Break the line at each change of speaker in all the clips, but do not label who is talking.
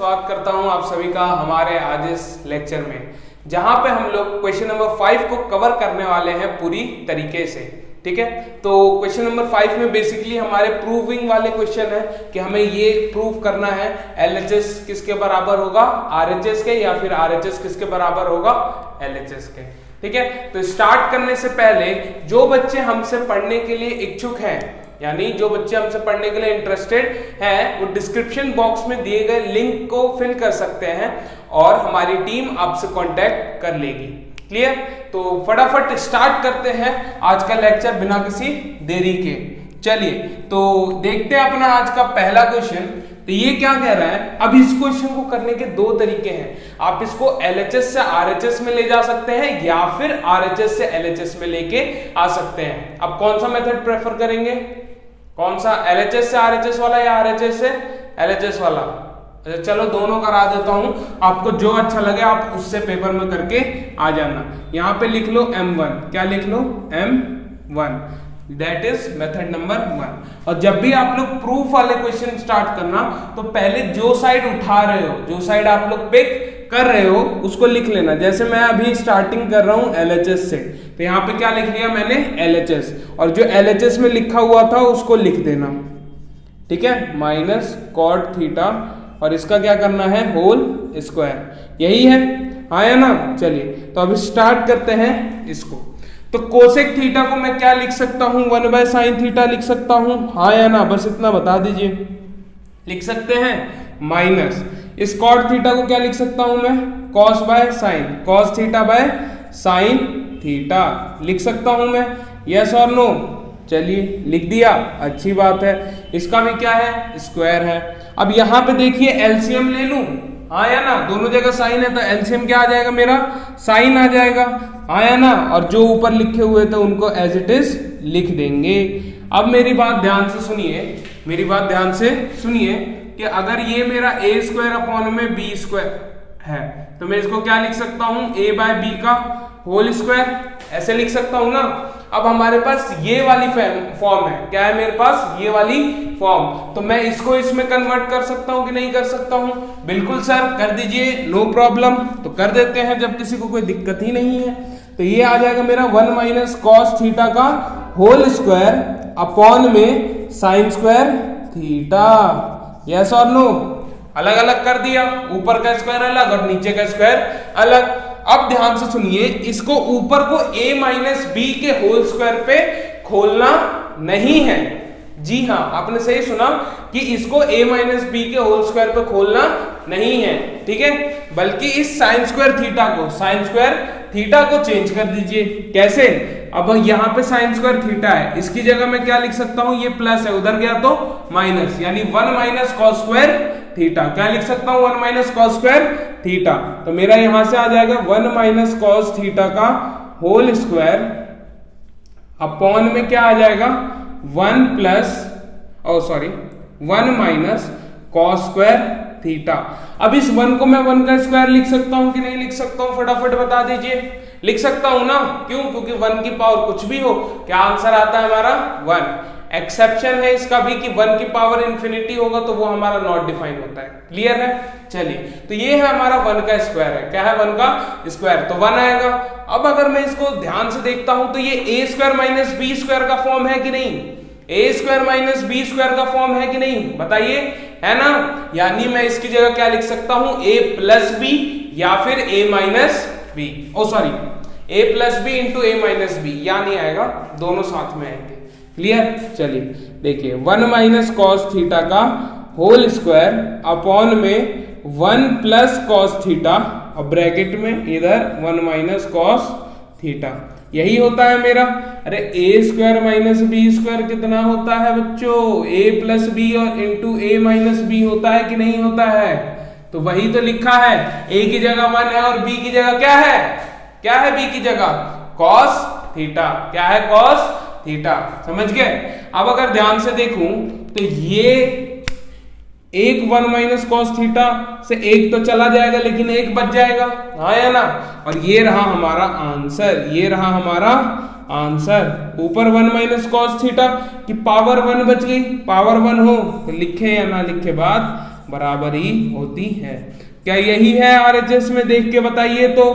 स्वागत करता हूं आप सभी का हमारे आज इस लेक्चर में, जहां पे हम लोग क्वेश्चन नंबर 5 को कवर करने वाले हैं पूरी तरीके से। ठीक है, तो क्वेश्चन नंबर 5 में बेसिकली हमारे प्रूविंग वाले क्वेश्चन है कि हमें ये प्रूव करना है LHS किसके बराबर होगा RHS के, या फिर RHS किसके बराबर होगा LHS के। ठीक है, तो स्टार्ट करने से पहले जो बच्चे हमसे पढ़ने के लिए इच्छुक हैं, यानी जो बच्चे हमसे पढ़ने के लिए इंटरेस्टेड हैं, वो डिस्क्रिप्शन बॉक्स में दिए गए लिंक को फिल कर सकते हैं और हमारी टीम आपसे कांटेक्ट कर लेगी। क्लियर? तो फटाफट स्टार्ट करते हैं आज का लेक्चर बिना किसी देरी के। चलिए तो देखते हैं अपना आज का पहला क्वेश्चन। तो ये क्या कह रहा है, अब इस क्वेश्चन को करने के दो तरीके हैं। आप इसको LHS से RHS में ले जा सकते हैं या फिर RHS से LHS में लेके आ सकते हैं। अब कौन सा मेथड प्रेफर करेंगे, कौन सा, LHS से RHS वाला या RHS से LHS वाला? अच्छा चलो दोनों करा देता हूं, आपको जो अच्छा लगे आप उससे पेपर में करके आ जाना। यहां पे लिख लो M1, क्या लिख लो M1, that is method number 1। और जब भी आप लोग प्रूफ वाले क्वेश्चन स्टार्ट करना तो पहले जो साइड उठा रहे हो, जो साइड आप लोग पिक कर रहे हो उसको लिख लेना। जैसे मैं अभी स्टार्टिंग कर रहा हूं LHS से, तो यहाँ पे क्या लिख लिया मैंने LHS, और जो LHS में लिखा हुआ था उसको लिख देना। ठीक है, माइनस कॉट थीटा, और इसका क्या करना है होल स्क्वायर, यही है, हाँ या ना। चलिए तो अभी स्टार्ट करते हैं इसको। तो कोसेक थीटा को मैं क्या लिख सकता हूं, 1/sin थीटा लिख सकता हूं, हाँ या ना, बस इतना बता दीजिए। लिख सकते हैं माइनस इस कॉट थीटा को क्या लिख सकता हूं मैं, cos by sine, cos theta by sine theta लिख सकता हूं मैं, यस और नो। चलिए लिख दिया, अच्छी बात है। इसका भी क्या है, स्क्वायर है। अब यहां पे देखिए एलसीएम ले लूं, हाँ या ना, दोनों जगह साइन है तो एलसीएम क्या आ जाएगा मेरा, साइन आ जाएगा, हाँ या ना। और जो ऊपर लिखे हुए थे उनको एज इट इज लिख देंगे। अब मेरी बात ध्यान से सुनिए, मेरी बात ध्यान से सुनिए कि अगर ये मेरा a स्क्वायर अपॉन में b स्क्वायर है तो मैं इसको क्या लिख सकता हूं, a बाय b का होल स्क्वायर, ऐसे लिख सकता हूं ना। अब हमारे पास ये वाली फॉर्म है, क्या है मेरे पास, ये वाली फॉर्म, तो मैं इसको इसमें कन्वर्ट कर सकता हूं कि नहीं कर सकता हूं? बिल्कुल सर कर दीजिए, नो प्रॉब्लम। तो कर देते हैं जब किसी को कोई दिक्कत ही नहीं है। तो ये आ जाएगा मेरा 1 माइनस कॉस थीटा का होल स्क्वायर अपॉन में साइन स्क्वायर थीटा, यस और नो। अलग अलग कर दिया, ऊपर का स्क्वायर अलग और नीचे का स्क्वायर अलग। अब ध्यान से सुनिए, इसको ऊपर को a माइनस बी के होल स्क्वायर पे खोलना नहीं है। जी हाँ, आपने सही सुना कि इसको a माइनस बी के होल स्क्वायर पे खोलना नहीं है, ठीक है, बल्कि इस साइन स्क्वायर थीटा को, साइन स्क्वायर थीटा को चेंज कर दीजिए। कैसे? अब यहाँ पे साइन स्क्वायर थीटा है, इसकी जगह मैं क्या लिख सकता हूँ, ये प्लस है, उधर गया तो माइनस, यानी 1 माइनस कॉस स्क्वायर थीटा, क्या लिख सकता हूँ, 1 माइनस कॉस स्क्वायर थीटा। तो मेरा यहां से आ जाएगा 1 माइनस कॉस थीटा का होल स्क्वायर अपॉन में क्या आ जाएगा 1 plus, oh sorry 1 minus cos square theta. अब इस 1 को मैं 1 का स्क्वायर लिख सकता हूं कि नहीं लिख सकता हूं, फटाफट बता दीजिए। लिख सकता हूं ना, क्यों? क्योंकि 1 की पावर कुछ भी हो, क्या आंसर आता है हमारा 1। एक्सेप्शन है इसका भी कि 1 की पावर इंफिनिटी होगा तो वो हमारा नॉट डिफाइन होता है। क्लियर है? चलिए तो ये है हमारा 1 का स्क्वायर है, क्या है 1 का स्क्वायर, तो 1 आएगा। अब अगर मैं इसको ध्यान से देखता हूं तो ये a square minus B square का फॉर्म है कि नहीं, a square minus B square का फॉर्म है कि नहीं, बताइए, है ना। यानी मैं इसकी जगह क्या लिख सकता हूं, a प्लस बी या फिर a minus B, oh sorry a plus B into a minus B, या नहीं आएगा, दोनों साथ में आएंगे। क्लियर? चलिए देखिए 1 माइनस कॉस थीटा का होल स्क्वायर अपॉन में 1 प्लस कॉस थीटा, और ब्रैकेट में इधर 1 माइनस कॉस थीटा, यही होता है मेरा। अरे a square minus B square कितना होता है बच्चों, a प्लस बी और इंटू a माइनस बी होता है कि नहीं होता है? तो वही तो लिखा है, a की जगह 1 है और b की जगह क्या है, क्या है b की जगह, कॉस थीटा, क्या है कॉस थीटा, समझ गए। अब अगर ध्यान से देखूं तो ये एक 1 माइनस कॉस थीटा से एक तो चला जाएगा लेकिन एक बच जाएगा, हाँ या ना। और ये रहा हमारा आंसर, ये रहा हमारा आंसर। ऊपर 1 माइनस कॉस थीटा की पावर 1 बच गई, पावर 1 हो तो लिखे या ना लिखे बात बराबर ही होती है। क्या यही है RHS में? देख के बताइए तो,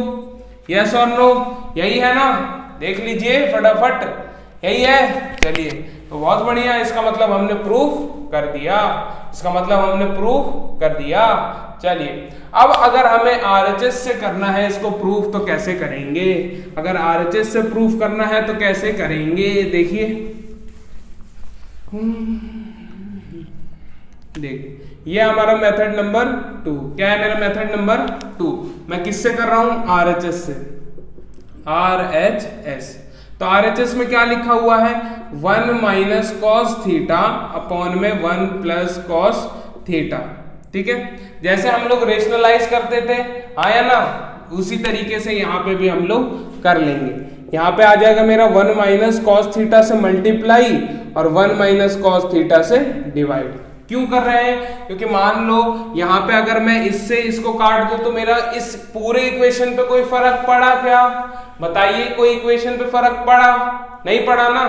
यस और नो, यही है ना? देख लीजिए फटाफट, यही है। चलिए तो बहुत बढ़िया, इसका मतलब हमने प्रूफ कर दिया, इसका मतलब हमने प्रूफ कर दिया। चलिए अब अगर हमें RHS से करना है इसको प्रूफ, तो कैसे करेंगे? अगर RHS से प्रूफ करना है तो कैसे करेंगे? देखिए देखिए, ये हमारा मेथड नंबर 2। क्या है मेरा मेथड नंबर 2? मैं किससे कर रहा हूं? RHS से, RHS। तो RHS में क्या लिखा हुआ है? 1 माइनस कॉस थीटा अपॉन में 1 प्लस कॉस थीटा। ठीक है, जैसे हम लोग रेशनलाइज करते थे, आया ना, उसी तरीके से यहाँ पे भी हम लोग कर लेंगे। यहाँ पे आ जाएगा मेरा 1 माइनस कॉस थीटा से मल्टीप्लाई और 1 माइनस कॉस थीटा से डिवाइड। क्यों कर रहे हैं? क्योंकि मान लो यहाँ पे अगर मैं इससे इसको काट दूं तो मेरा इस पूरे इक्वेशन पे कोई फर्क पड़ा क्या? बताइए, कोई इक्वेशन पे फर्क पड़ा? नहीं पड़ा ना।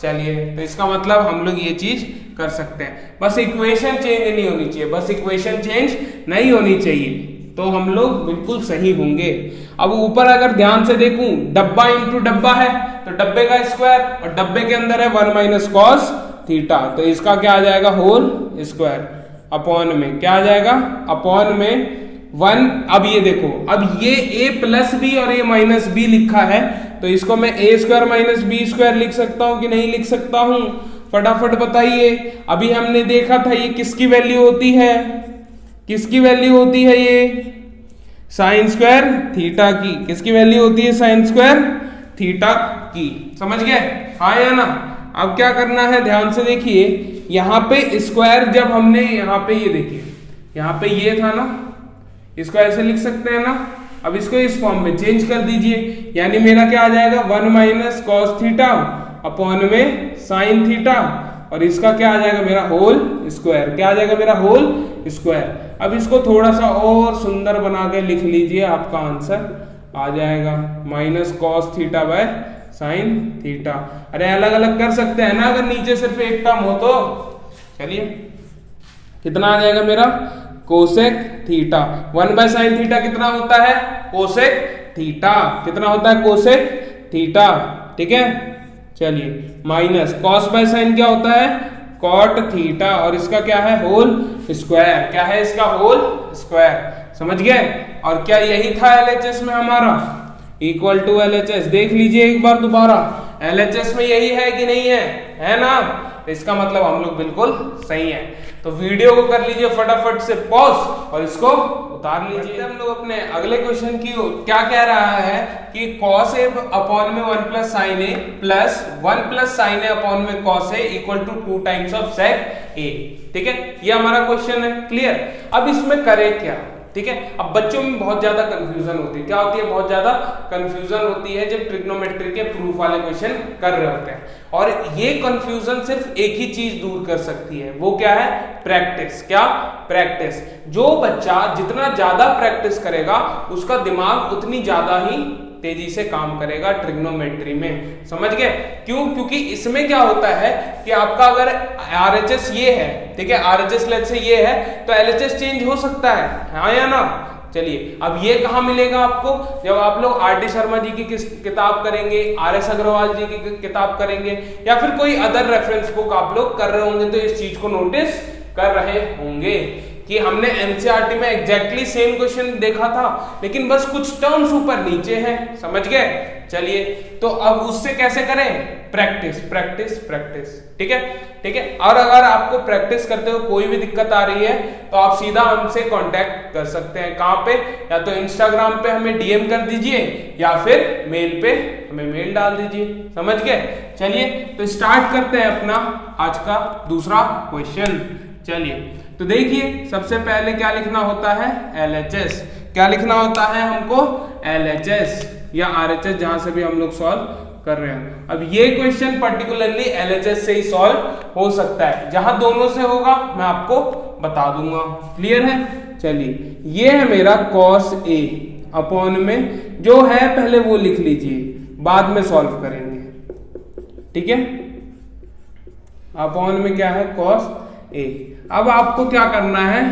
चलिए तो इसका मतलब हम लोग ये चीज कर सकते हैं, बस इक्वेशन चेंज नहीं होनी चाहिए, बस इक्वेशन चेंज नहीं होनी चाहिए, तो हम लोग बिल्कुल सही होंगे। अब ऊपर अगर ध्यान से देखूं, डब्बा इंटू डब्बा है तो डब्बे का स्क्वायर, और डब्बे के अंदर है 1 माइनस कॉस थीटा, तो इसका क्या आ जाएगा? होल स्क्वायर अपॉन में क्या आ जाएगा? अपॉन में 1। अब ये देखो, अब ये a प्लस बी और a माइनस बी लिखा है, तो इसको मैं a square minus B square लिख सकता हूं कि नहीं लिख सकता हूं? फटाफट बताइए। अभी हमने देखा था ये किसकी वैल्यू होती है? किसकी वैल्यू होती है? ये साइन स्क्वायर थीटा की। किसकी वैल्यू होती है? साइन स्क्वायर थीटा की। समझ गए? हाँ या ना? अब क्या करना है, ध्यान से देखिए, यहाँ पे स्क्वायर जब हमने यहाँ पे ये देखिए, यहाँ पे ये था ना, इसको ऐसे लिख सकते हैं ना। अब इसको इस फॉर्म में चेंज कर दीजिए, यानी मेरा क्या आ जाएगा? 1 माइनस कॉस थीटा अपॉन में साइन थीटा, और इसका क्या आ जाएगा? मेरा होल स्क्वायर। क्या आ जाएगा? मेरा होल स्क्वायर। अब इसको थोड़ा सा और सुंदर बना के लिख लीजिए, आपका आंसर आ जाएगा minus cos theta by sine theta. अरे अलग अलग कर सकते हैं ना अगर नीचे सिर्फ एक टर्म हो तो। चलिए कितना आ जाएगा मेरा? Cosec theta. 1 by sine theta कितना होता है? Cosec theta. कितना होता है? Cosec theta. ठीक है, चलिए माइनस कॉस बाय साइन क्या होता है? कॉट थीटा, और इसका क्या है? Whole square. क्या है इसका? Whole square. समझ गए? और क्या यही था LHS में हमारा? Equal to LHS। देख लीजिए एक बार दोबारा, LHS में यही है कि नहीं है? है ना? इसका मतलब हम लोग बिल्कुल सही है। तो वीडियो को कर लीजिए फटाफट से पॉज और इसको उतार लीजिए। हम लोग अपने अगले क्वेश्चन की ओर। क्या कह रहा है कि cos a अपॉन में 1 plus sine a plus 1 plus sine a upon में cos a equal to 2 times of sec a। ठीक है, ये हमारा क्वेश्चन है। क्लियर? अब इसमें करें क्या? ठीक है, अब बच्चों में बहुत ज्यादा कंफ्यूजन होती है। क्या होती है? बहुत ज्यादा कंफ्यूजन होती है जब ट्रिग्नोमेट्री के प्रूफ वाले क्वेश्चन कर रहे होते हैं, और ये कंफ्यूजन सिर्फ एक ही चीज दूर कर सकती है, वो क्या है? प्रैक्टिस। क्या? प्रैक्टिस। जो बच्चा जितना ज्यादा प्रैक्टिस करेगा उसका दिमाग उतनी ज्यादा ही तेजी से काम करेगा ट्रिग्नोमेट्री में। समझ गए? क्यों? क्योंकि इसमें क्या होता है कि आपका अगर RHS ये है, ठीक है, RHS लेट से ये है, तो LHS चेंज हो सकता है। हाँ या ना? चलिए अब ये कहाँ मिलेगा आपको? जब आप लोग RD शर्मा जी की किताब करेंगे, RS अग्रवाल जी की किताब करेंगे, या फिर कोई अदर रेफरेंस बुक आप लोग कर रहे होंगे, तो इस चीज को नोटिस कर रहे होंगे कि हमने NCERT में एग्जैक्टली सेम क्वेश्चन देखा था, लेकिन बस कुछ टर्म्स ऊपर नीचे हैं। समझ गए? चलिए तो अब उससे कैसे करें? Practice practice practice. ठीक है, ठीक है। और अगर आपको प्रैक्टिस करते हुए कोई भी दिक्कत आ रही है तो आप सीधा हमसे कांटेक्ट कर सकते हैं। कहां पे? या तो इंस्टाग्राम पे हमें DM कर दीजिए, या फिर मेल पे हमें मेल डाल दीजिए। समझ गए? चलिए तो स्टार्ट करते हैं अपना आज का दूसरा क्वेश्चन। चलिए तो देखिए, सबसे पहले क्या लिखना होता है? LHS। क्या लिखना होता है हमको? LHS या RHS, जहां से भी हम लोग सॉल्व कर रहे हैं। अब ये क्वेश्चन पर्टिकुलरली LHS से ही सॉल्व हो सकता है, जहां दोनों से होगा मैं आपको बता दूंगा। क्लियर है? चलिए ये है मेरा cos A अपॉन में जो है पहले वो लिख लीजिए, बाद में सॉल्व करेंगे। ठीक है, अपॉन में क्या है? cos A। अब आपको क्या करना है?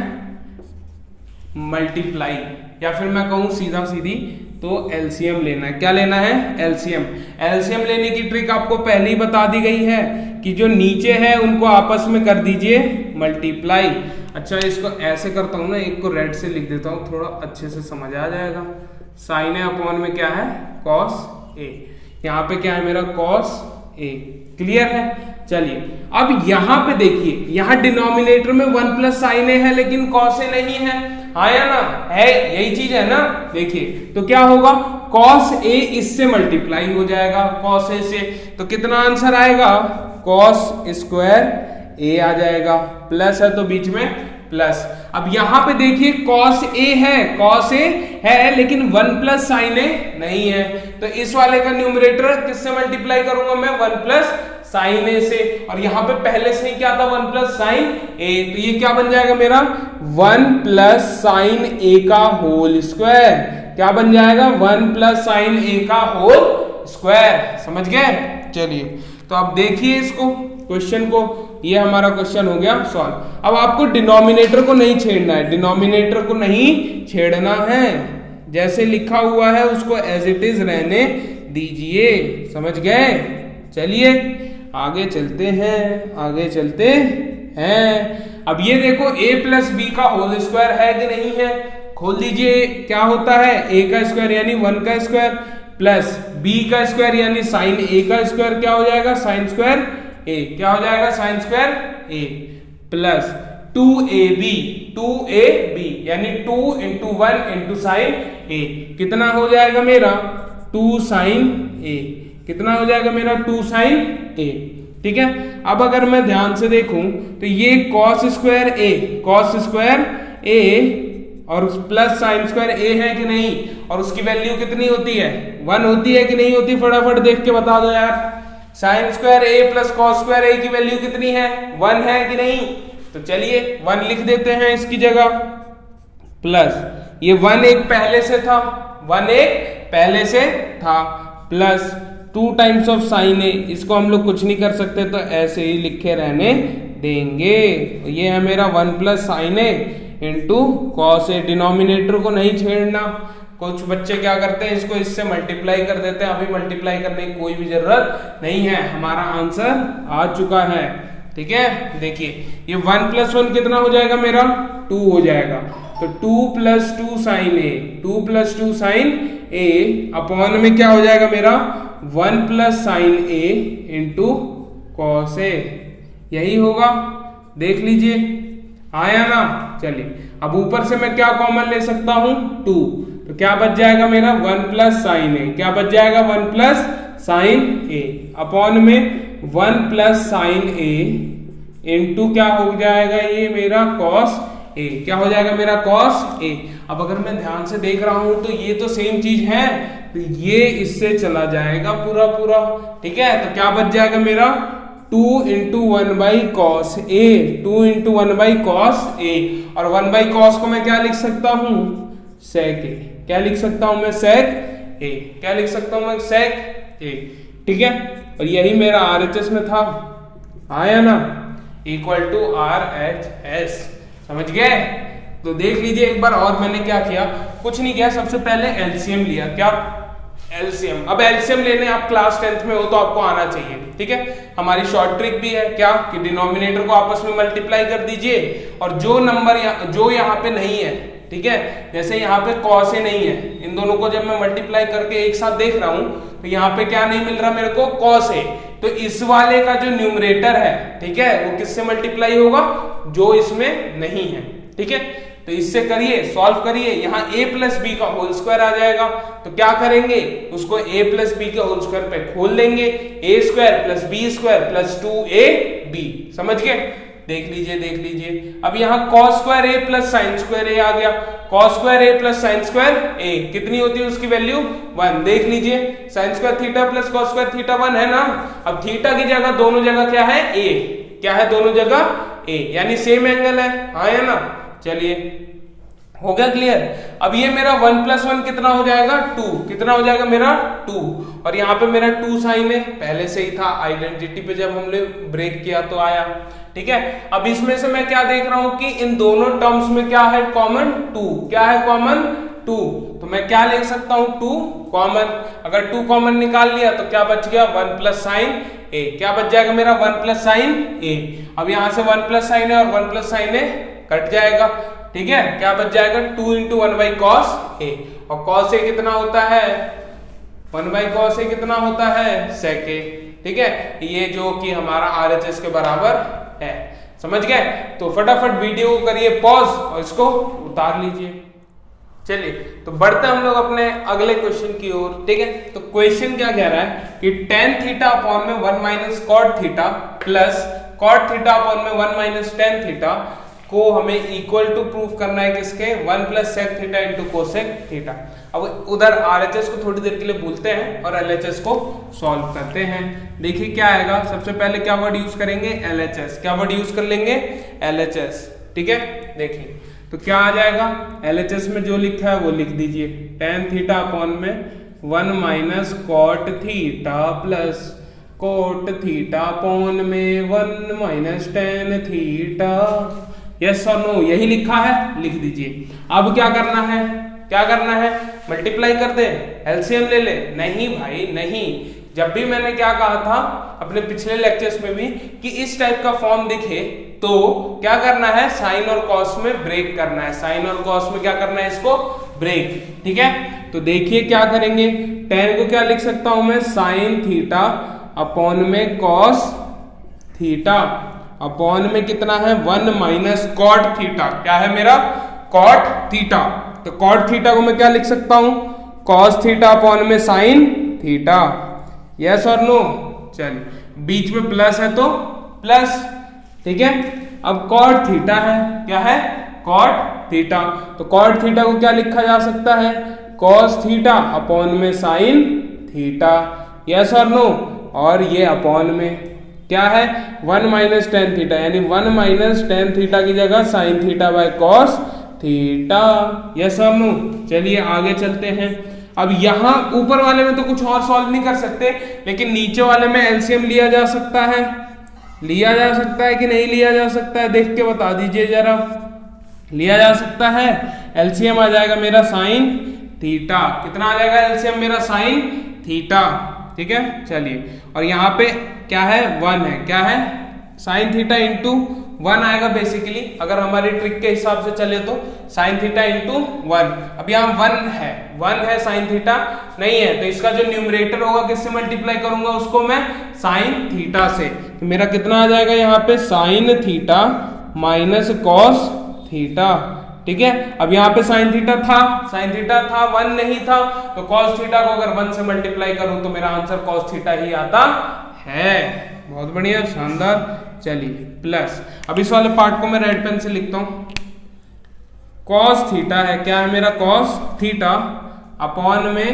मल्टीप्लाई, या फिर मैं कहूँ सीधा सीधी तो एलसीएम लेना है। क्या लेना है? एलसीएम। एलसीएम लेने की ट्रिक आपको पहले ही बता दी गई है कि जो नीचे है उनको आपस में कर दीजिए मल्टीप्लाई। अच्छा, इसको ऐसे करता हूं ना, एक को रेड से लिख देता हूं, थोड़ा अच्छे से समझ आ जाएगा। साइन ए अपॉन में क्या है? Cos A. यहाँ पे क्या है मेरा? Cos A. क्लियर है? चलिए अब यहाँ पे देखिए, यहाँ डिनोमिनेटर में 1 प्लस साइन ए है लेकिन कॉस ए नहीं है, हाँ या ना? है, यही चीज है ना। देखिए तो क्या होगा? कॉस ए इससे मल्टीप्लाई हो जाएगा, कॉस ए से, तो कितना आंसर आएगा? कॉस स्क्वायर ए आ जाएगा। प्लस है तो बीच में प्लस। अब यहां पे देखिए कॉस ए है, कॉस ए है लेकिन 1 प्लस साइन ए नहीं है, तो इस वाले का न्यूमरेटर किससे मल्टीप्लाई करूंगा मैं? 1 प्लस साइन ए से। और यहां पे पहले से ही क्या था? 1 प्लस साइन ए, तो ये क्या बन जाएगा मेरा? 1 प्लस साइन ए का होल स्क्वायर। क्या बन जाएगा? 1 प्लस साइन ए का होल स्क्वायर। समझ गए? चलिए तो अब देखिए इसको, क्वेश्चन को, ये हमारा क्वेश्चन हो गया सॉल्व। अब आपको डिनोमिनेटर को नहीं छेड़ना है, डिनोमिनेटर को नहीं छेड़ना है, जैसे लिखा हुआ है उसको एज इट इज रहने दीजिए। समझ गए? चलिए आगे चलते हैं, आगे चलते हैं। अब ये देखो a प्लस बी का होल स्क्वायर है कि नहीं है? खोल दीजिए, क्या होता है? a का स्क्वायर यानी 1 का स्क्वायर प्लस b का स्क्वायर यानी साइन a का स्क्वायर, क्या हो जाएगा? Sine square a। क्या हो जाएगा? Sine square a plus 2ab यानी 2 इंटू 1 इंटू साइन a, कितना हो जाएगा मेरा? 2 साइन a। कितना हो जाएगा मेरा? 2 साइन a। ठीक है, अब अगर मैं ध्यान से देखूं तो ये cos square a, cos square a और प्लस साइन स्क्वायर a है कि नहीं? और उसकी वैल्यू कितनी होती है? 1 होती है कि नहीं होती? फटाफट देख के बता दो यार। Sine square a plus cos square a की वैल्यू कितनी है? 1 है कि नहीं? तो चलिए 1 लिख देते हैं इसकी जगह, प्लस ये 1 एक पहले से था, 1 एक पहले से था, प्लस 2 टाइम्स ऑफ साइन ए, इसको हम लोग कुछ नहीं कर सकते तो ऐसे ही लिखे रहने देंगे। ये है मेरा 1 plus sign A into cos A. Denominator को नहीं छेड़ना। कुछ बच्चे क्या करते हैं, इसको इससे मल्टीप्लाई कर देते हैं, अभी मल्टीप्लाई करने की कोई भी जरूरत नहीं है, हमारा आंसर आ चुका है। ठीक है, देखिए ये 1 प्लस 1 कितना हो जाएगा मेरा? 2 हो जाएगा, तो 2 प्लस 2 साइन ए, 2 प्लस 2 साइन ए अपॉन में क्या हो जाएगा मेरा? 1 plus sign A into cos A. यही होगा, देख लीजिए आया ना। चलिए अब ऊपर से मैं क्या कॉमन ले सकता हूं? 2, तो क्या बच जाएगा मेरा? 1 प्लस साइन ए। क्या बच जाएगा? 1 प्लस साइन ए अपॉन में 1 प्लस साइन ए इंटू क्या हो जाएगा ये मेरा? Cos A. क्या हो जाएगा मेरा? Cos A. अब अगर मैं ध्यान से देख रहा हूं तो ये तो सेम चीज है, तो ये इससे चला जाएगा पूरा पूरा। ठीक है, तो क्या बच जाएगा मेरा? 2 into 1 by cos A, 2 into 1 by cos A. और 1 बाई कॉस को मैं क्या लिख सकता हूं? सेक ए। क्या लिख सकता हूं मैं? सेक ए। क्या लिख सकता हूं मैं? सेक ए। ठीक है, और यही मेरा RHS में था, आया ना, इक्वल टू RHS। समझ गए? तो देख लीजिए एक बार और मैंने क्या किया, कुछ नहीं किया, सबसे पहले एलसीएम लिया। क्या? एलसीएम। अब एलसीएम लेने आप क्लास 10th में हो तो आपको आना चाहिए। ठीक है, हमारी शॉर्ट ट्रिक भी है क्या कि डिनोमिनेटर को आपस में मल्टीप्लाई कर दीजिए, और जो नंबर जो यहाँ पे नहीं है, ठीक है, जैसे यहाँ पे कॉस ए नहीं है, इन दोनों को जब मैं मल्टीप्लाई करके एक साथ देख रहा हूं तो यहाँ पे क्या नहीं मिल रहा मेरे को? Cos A. तो इस वाले का जो न्यूमरेटर है, ठीक है, वो किससे मल्टीप्लाई होगा? जो इसमें नहीं है। ठीक है, तो इससे करिए, सॉल्व करिए, यहाँ a प्लस बी का होल स्क्वायर आ जाएगा, तो क्या करेंगे? उसको a प्लस बी के होल स्क्वायर पे खोल देंगे, a square plus B square plus 2ab। समझ गए? देख लीजिए, देख लीजिए। अब यहाँ cos square a plus sine square a आ गया, cos square a plus sine square a कितनी होती है उसकी वैल्यू? 1। देख लीजिए, sign square theta plus cos square theta 1 है ना। अब थीटा की जगह दोनों जगह क्या है? a। क्या है दोनों जगह? a, यानी सेम एंगल है, हाँ या ना। चलिए हो गया क्लियर। अब ये मेरा 1 + 1 कितना हो जाएगा 2, कितना हो जाएगा मेरा 2, और यहाँ पे मेरा 2 साइन है, पहले से ही था, आइडेंटिटी पे जब हमने ब्रेक किया तो आया, ठीक है। अब इसमें से मैं क्या देख रहा हूं कि इन दोनों टर्म्स में क्या है कॉमन 2, क्या है कॉमन 2, तो मैं क्या ले सकता हूं 2 कॉमन, अगर 2 कॉमन निकाल लिया तो क्या बच गया 1 + sin a, क्या बच जाएगा मेरा 1 + sin a। अब यहां से 1 + sin a और 1 + sin a कट जाएगा, ठीक है, क्या बच जाएगा 2 × 1 / cos a, और cos a कितना होता है 1 / cos a कितना होता है sec a, ठीक है, ये जो कि हमारा RHS के बराबर है, समझ गए। तो फटाफट वीडियो को करिए पॉज और इसको उतार लीजिए। चलिए तो बढ़ते हम लोग अपने अगले क्वेश्चन की ओर, ठीक है। तो क्वेश्चन क्या कह रहा है कि tan थीटा अपॉन में 1 - cot theta plus cot theta upon में 1 - tan थीटा को हमें इक्वल टू प्रूफ करना है किसके 1 + sec थीटा × cosec थीटा। अब उधर RHS को थोड़ी देर के लिए भूलते हैं और LHS को सॉल्व करते हैं। देखिए क्या आएगा, सबसे पहले क्या वर्ड यूज करेंगे LHS, क्या वर्ड यूज कर लेंगे LHS, ठीक है। देखिए तो क्या आ जाएगा LHS में जो लिखा है वो लिख दीजिए, tan थीटा अपॉन में 1 - cot theta plus cot theta upon में 1 - tan थीटा, यस और नो, यही लिखा है, लिख दीजिए। अब क्या करना है, क्या करना है, मल्टीप्लाई कर दे, एलसीएम ले ले, नहीं भाई नहीं। जब भी मैंने क्या कहा था अपने पिछले लेक्चर्स में भी कि इस टाइप का फॉर्म दिखे तो क्या करना है साइन और कॉस में ब्रेक करना है, साइन और कॉस में क्या करना है इसको ब्रेक, ठीक है। तो देखिए क्या करेंगे, tan को क्या लिख सकता हूं मैं साइन थीटा अपॉन में कॉस थीटा अपॉन में कितना है 1 - cot थीटा, क्या है मेरा cot थीटा, तो cot थीटा को मैं क्या लिख सकता हूं cos थीटा अपॉन में sin थीटा, यस और नो। चलिए बीच में प्लस है तो प्लस, ठीक है। अब cot थीटा है, क्या है cot थीटा, तो cot थीटा को क्या लिखा जा सकता है cos थीटा अपॉन में sin थीटा, यस और नो। और ये अपॉन में क्या है 1 - tan थीटा, यानी 1 - tan थीटा की जगह sin theta by cos theta, yes और नो। चलिए आगे चलते हैं। अब यहां ऊपर वाले में तो कुछ और सॉल्व नहीं कर सकते, लेकिन नीचे वाले में एलसीएम लिया जा सकता है, लिया जा सकता है कि नहीं लिया जा सकता है, देख के बता दीजिए जरा। लिया जा सकता है, एलसीएम आ जाएगा मेरा sin थीटा, कितना आ जाएगा एलसीएम मेरा sin थीटा, ठीक है। चलिए और यहाँ पे क्या है 1 है, क्या है sin थीटा × 1 आएगा बेसिकली, अगर हमारी ट्रिक के हिसाब से चले तो sin थीटा × 1। अब यहाँ 1 है sin थीटा नहीं है, तो इसका जो न्यूमरेटर होगा किससे मल्टीप्लाई करूंगा उसको मैं sin थीटा से, तो मेरा कितना आ जाएगा यहाँ पे sin theta minus cos theta, ठीक है। अब यहाँ पे sin थीटा था 1 नहीं था, तो cos थीटा को अगर 1 से मल्टीप्लाई करूं तो मेरा आंसर cos थीटा ही आता है। बहुत बढ़िया, शानदार। चलिए प्लस, अब इस वाले पार्ट को मैं रेड पेन से लिखता हूं, cos थीटा है, क्या है मेरा cos थीटा अपॉन में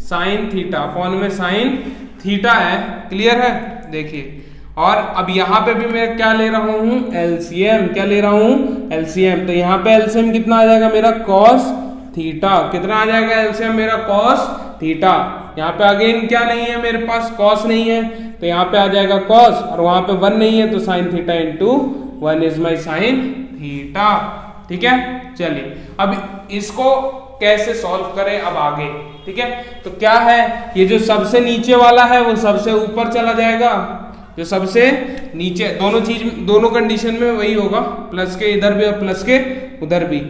sin थीटा अपॉन में sin थीटा है, क्लियर है। देखिए और अब यहां पे भी मैं क्या ले रहा हूं एलसीएम, क्या ले रहा हूं एलसीएम, तो यहां पे एलसीएम कितना आ जाएगा मेरा cos थीटा, कितना आ जाएगा एलसीएम मेरा cos थीटा। यहाँ पे अगेन क्या नहीं है मेरे पास cos नहीं है, तो यहाँ पे आ जाएगा cos, और वहां पे 1 नहीं है तो sin theta × 1 is my sin theta, ठीक है। चलिए अब इसको कैसे सॉल्व करें अब आगे, ठीक है। तो क्या है, ये जो सबसे नीचे वाला है वो सबसे ऊपर चला जाएगा, जो सबसे नीचे दोनों कंडीशन में वही होगा, प्लस के इधर भी और प्लस के उधर भी,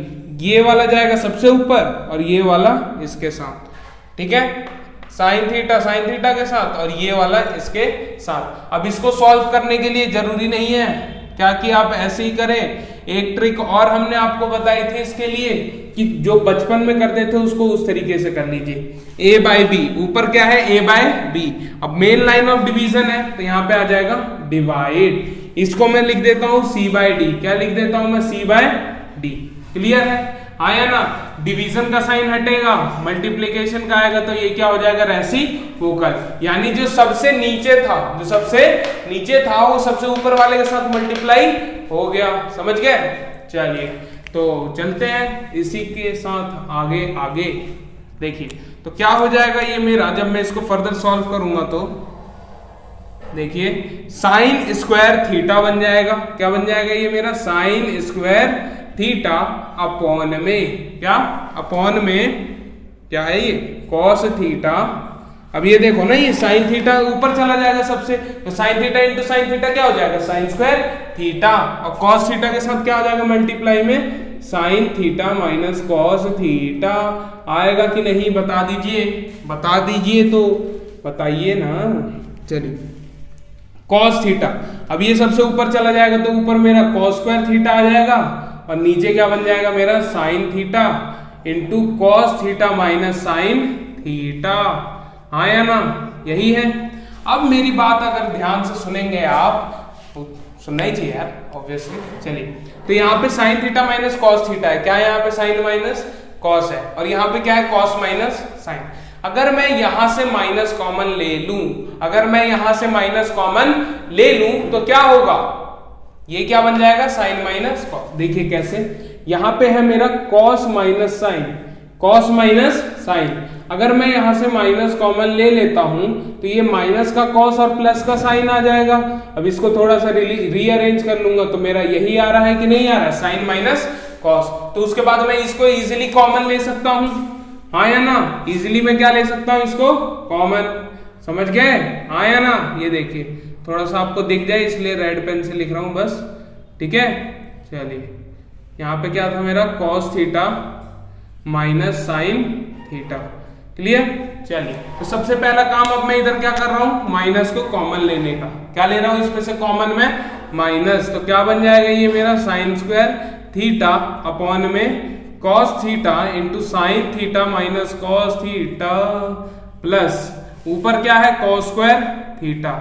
ये वाला जाएगा सबसे ऊपर और ये वाला इसके साथ, ठीक है, sin थीटा के साथ और ये वाला इसके साथ। अब इसको सॉल्व करने के लिए जरूरी नहीं है क्या कि आप ऐसे ही करें, एक ट्रिक और हमने आपको बताई थी इसके लिए कि जो बचपन में करते थे उसको उस तरीके से कर लीजिए, a/b, ऊपर क्या है a/b। अब मेन लाइन ऑफ डिवीजन है तो यहाँ पे आ जाएगा डिवाइड, इसको मैं लिख देता हूं c/d, क्या लिख देता हूं मैं c/d, क्लियर है, आया ना। डिवीजन का साइन हटेगा, मल्टीप्लिकेशन का आएगा, तो ये क्या हो जाएगा रेसिप्रोकल, यानी जो सबसे नीचे था वो सबसे ऊपर वाले के साथ मल्टीप्लाई हो गया, समझ गए। चलिए तो चलते हैं इसी के साथ आगे आगे। देखिए तो क्या हो जाएगा ये मेरा, जब मैं इसको फर्दर सॉल्व करूंगा तो देखिए साइन स्क्वायर थीटा बन जाएगा। क्या बन जाएगा ये मेरा, साइन स्क्वायर थीटा अपॉन में क्या, अपॉन में क्या है ये, कॉस थीटा। अब ये देखो ना, ये साइन थीटा ऊपर चला जाएगा सबसे, तो sine theta into sine theta क्या हो जाएगा, साइन स्क्वायर थीटा, और कॉस थीटा के साथ क्या हो जाएगा मल्टीप्लाई में sine theta minus cos theta. आएगा कि नहीं बता दीजिए, बता दीजिए तो बताइए ना। चलिए कॉस थीटा, अब ये सबसे ऊपर चला जाएगा तो ऊपर मेरा कॉस स्क्वायर थीटा आ जाएगा, और नीचे क्या बन जाएगा मेरा, sine theta into cos theta minus sine theta. हाँ या ना, यही है। अब मेरी बात अगर ध्यान से सुनेंगे आप, तो सुनना ही चाहिए यार ऑब्वियसली। चलिए तो यहाँ पे sign theta minus cos theta है, क्या है यहाँ पे साइन माइनस कॉस है, और यहाँ पे क्या है कॉस माइनस साइन। अगर मैं यहां से माइनस कॉमन ले लूं, अगर मैं यहां से माइनस कॉमन ले लूं तो क्या होगा, ये क्या बन जाएगा, साइन माइनस कॉस। देखिए कैसे, यहां पे है मेरा cos minus sine, cos minus sine. अगर मैं यहां से माइनस कॉमन ले लेता हूं तो ये माइनस का कॉस और प्लस का साइन आ जाएगा। अब इसको थोड़ा सा रीअरेंज कर लूंगा तो मेरा यही आ रहा है कि नहीं आ रहा है, साइन माइनस कॉस। तो उसके बाद मैं इसको इजीली कॉमन ले सकता हूं, हाँ या ना, इजीली मैं क्या ले सकता हूं इसको कॉमन, समझ गए, हाँ या ना। ये देखिए थोड़ा सा आपको दिख जाए इसलिए रेड पेन से लिख रहा हूं बस, ठीक है। चलिए यहाँ पे क्या था मेरा, cos theta minus sine theta, clear. चलिए तो सबसे पहला काम अब मैं इधर क्या कर रहा हूं, माइनस को कॉमन लेने का। क्या ले रहा हूं इसमें से कॉमन में, माइनस, तो क्या बन जाएगा ये मेरा साइन स्क्वायर थीटा अपॉन में cos theta into sine theta minus cos theta plus ऊपर क्या है कॉस स्क्वायर थीटा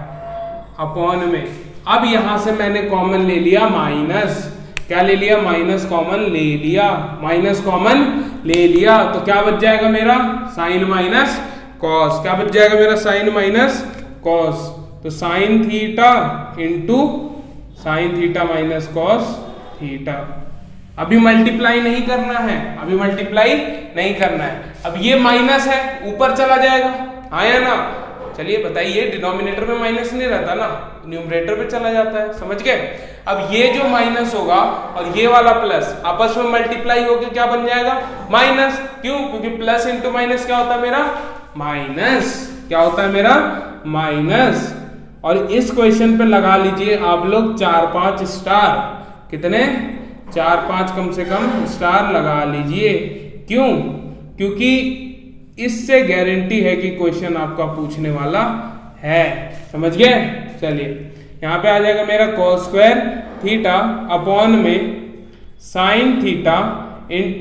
अपॉन में। अब यहां से मैंने कॉमन ले लिया माइनस, क्या ले लिया, माइनस कॉमन ले लिया, माइनस कॉमन ले लिया, तो क्या बच जाएगा मेरा, साइन माइनस कॉस। क्या बच जाएगा मेरा, साइन माइनस कॉस। तो sine theta into sine theta minus cos theta. अभी मल्टीप्लाई नहीं करना है, अभी मल्टीप्लाई नहीं करना है। अब ये माइनस है ऊपर चला जाएगा, हाँ या ना। चलिए बताइए, डिनोमिनेटर में माइनस नहीं रहता ना, न्यूमरेटर पे चला जाता है, समझ गए। अब ये जो माइनस होगा और ये वाला प्लस आपस में मल्टीप्लाई होकर क्या बन जाएगा, माइनस। क्यों, क्योंकि प्लस इंटू माइनस क्या होता है मेरा, माइनस। क्या होता है मेरा, माइनस। और इस क्वेश्चन पे लगा लीजिए आप लोग 4-5 स्टार, कितने, 4-5 कम से कम स्टार लगा लीजिए। क्यों, क्योंकि इससे गारंटी है कि क्वेश्चन आपका पूछने वाला है, समझ गए। चलिए यहां पे आ जाएगा मेरा कॉस स्क्वायर थीटा अपॉन में sine theta in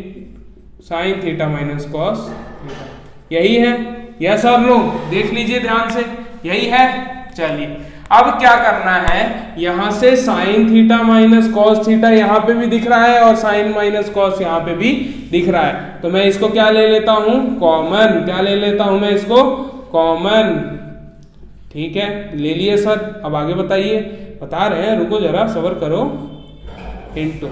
sine theta minus cos theta. यही है, यस और नो, देख लीजिए ध्यान से, यही है। चलिए अब क्या करना है, यहां से sign theta minus cos theta यहां पे भी दिख रहा है और साइन माइनस कॉस यहां पे भी दिख रहा है, तो मैं इसको क्या ले लेता हूं, कॉमन। क्या ले लेता हूं मैं इसको, कॉमन। ठीक है, ले लिए सर। अब आगे बताइए, बता रहे हैं, रुको जरा सबर करो। इनटू,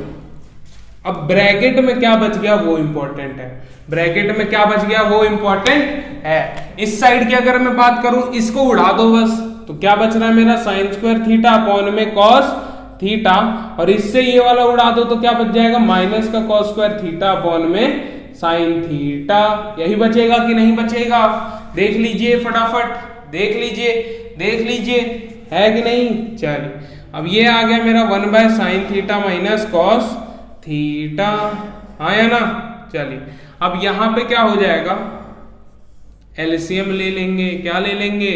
अब ब्रैकेट में क्या बच गया वो इंपॉर्टेंट है, ब्रैकेट में क्या बच गया वो इंपॉर्टेंट है। इस साइड की अगर मैं बात करूं, इसको उड़ा दो बस, तो क्या बच रहा है मेरा, साइन स्क्वायर थीटा अपॉन में कॉस थीटा, और इससे ये वाला उड़ा दो तो क्या बच जाएगा, माइनस का कॉस स्क्वायर थीटा अपॉन में साइन थीटा। यही बचेगा कि नहीं बचेगा, देख लीजिए फटाफट, देख लीजिए, देख लीजिए, है कि नहीं। चलिए अब ये आ गया मेरा 1 sign theta minus cos theta, हाँ या ना। चलिए अब यहां पे क्या हो जाएगा, एलसीएम ले लेंगे। क्या ले लेंगे,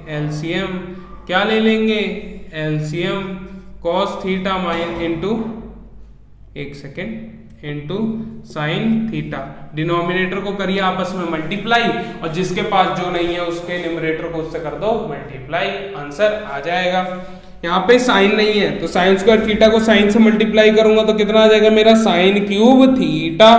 एलसीएम। क्या ले लेंगे, LCM cos theta mine into, एक second, into sine theta. Denominator को करिए आपस में मल्टीप्लाई, और जिसके पास जो नहीं है उसके न्यूमरेटर को उससे कर दो मल्टीप्लाई, आंसर आ जाएगा। यहाँ पे साइन नहीं है तो साइन स्क्वायर थीटा को साइन से मल्टीप्लाई करूंगा तो कितना आ जाएगा मेरा, साइन क्यूब थीटा,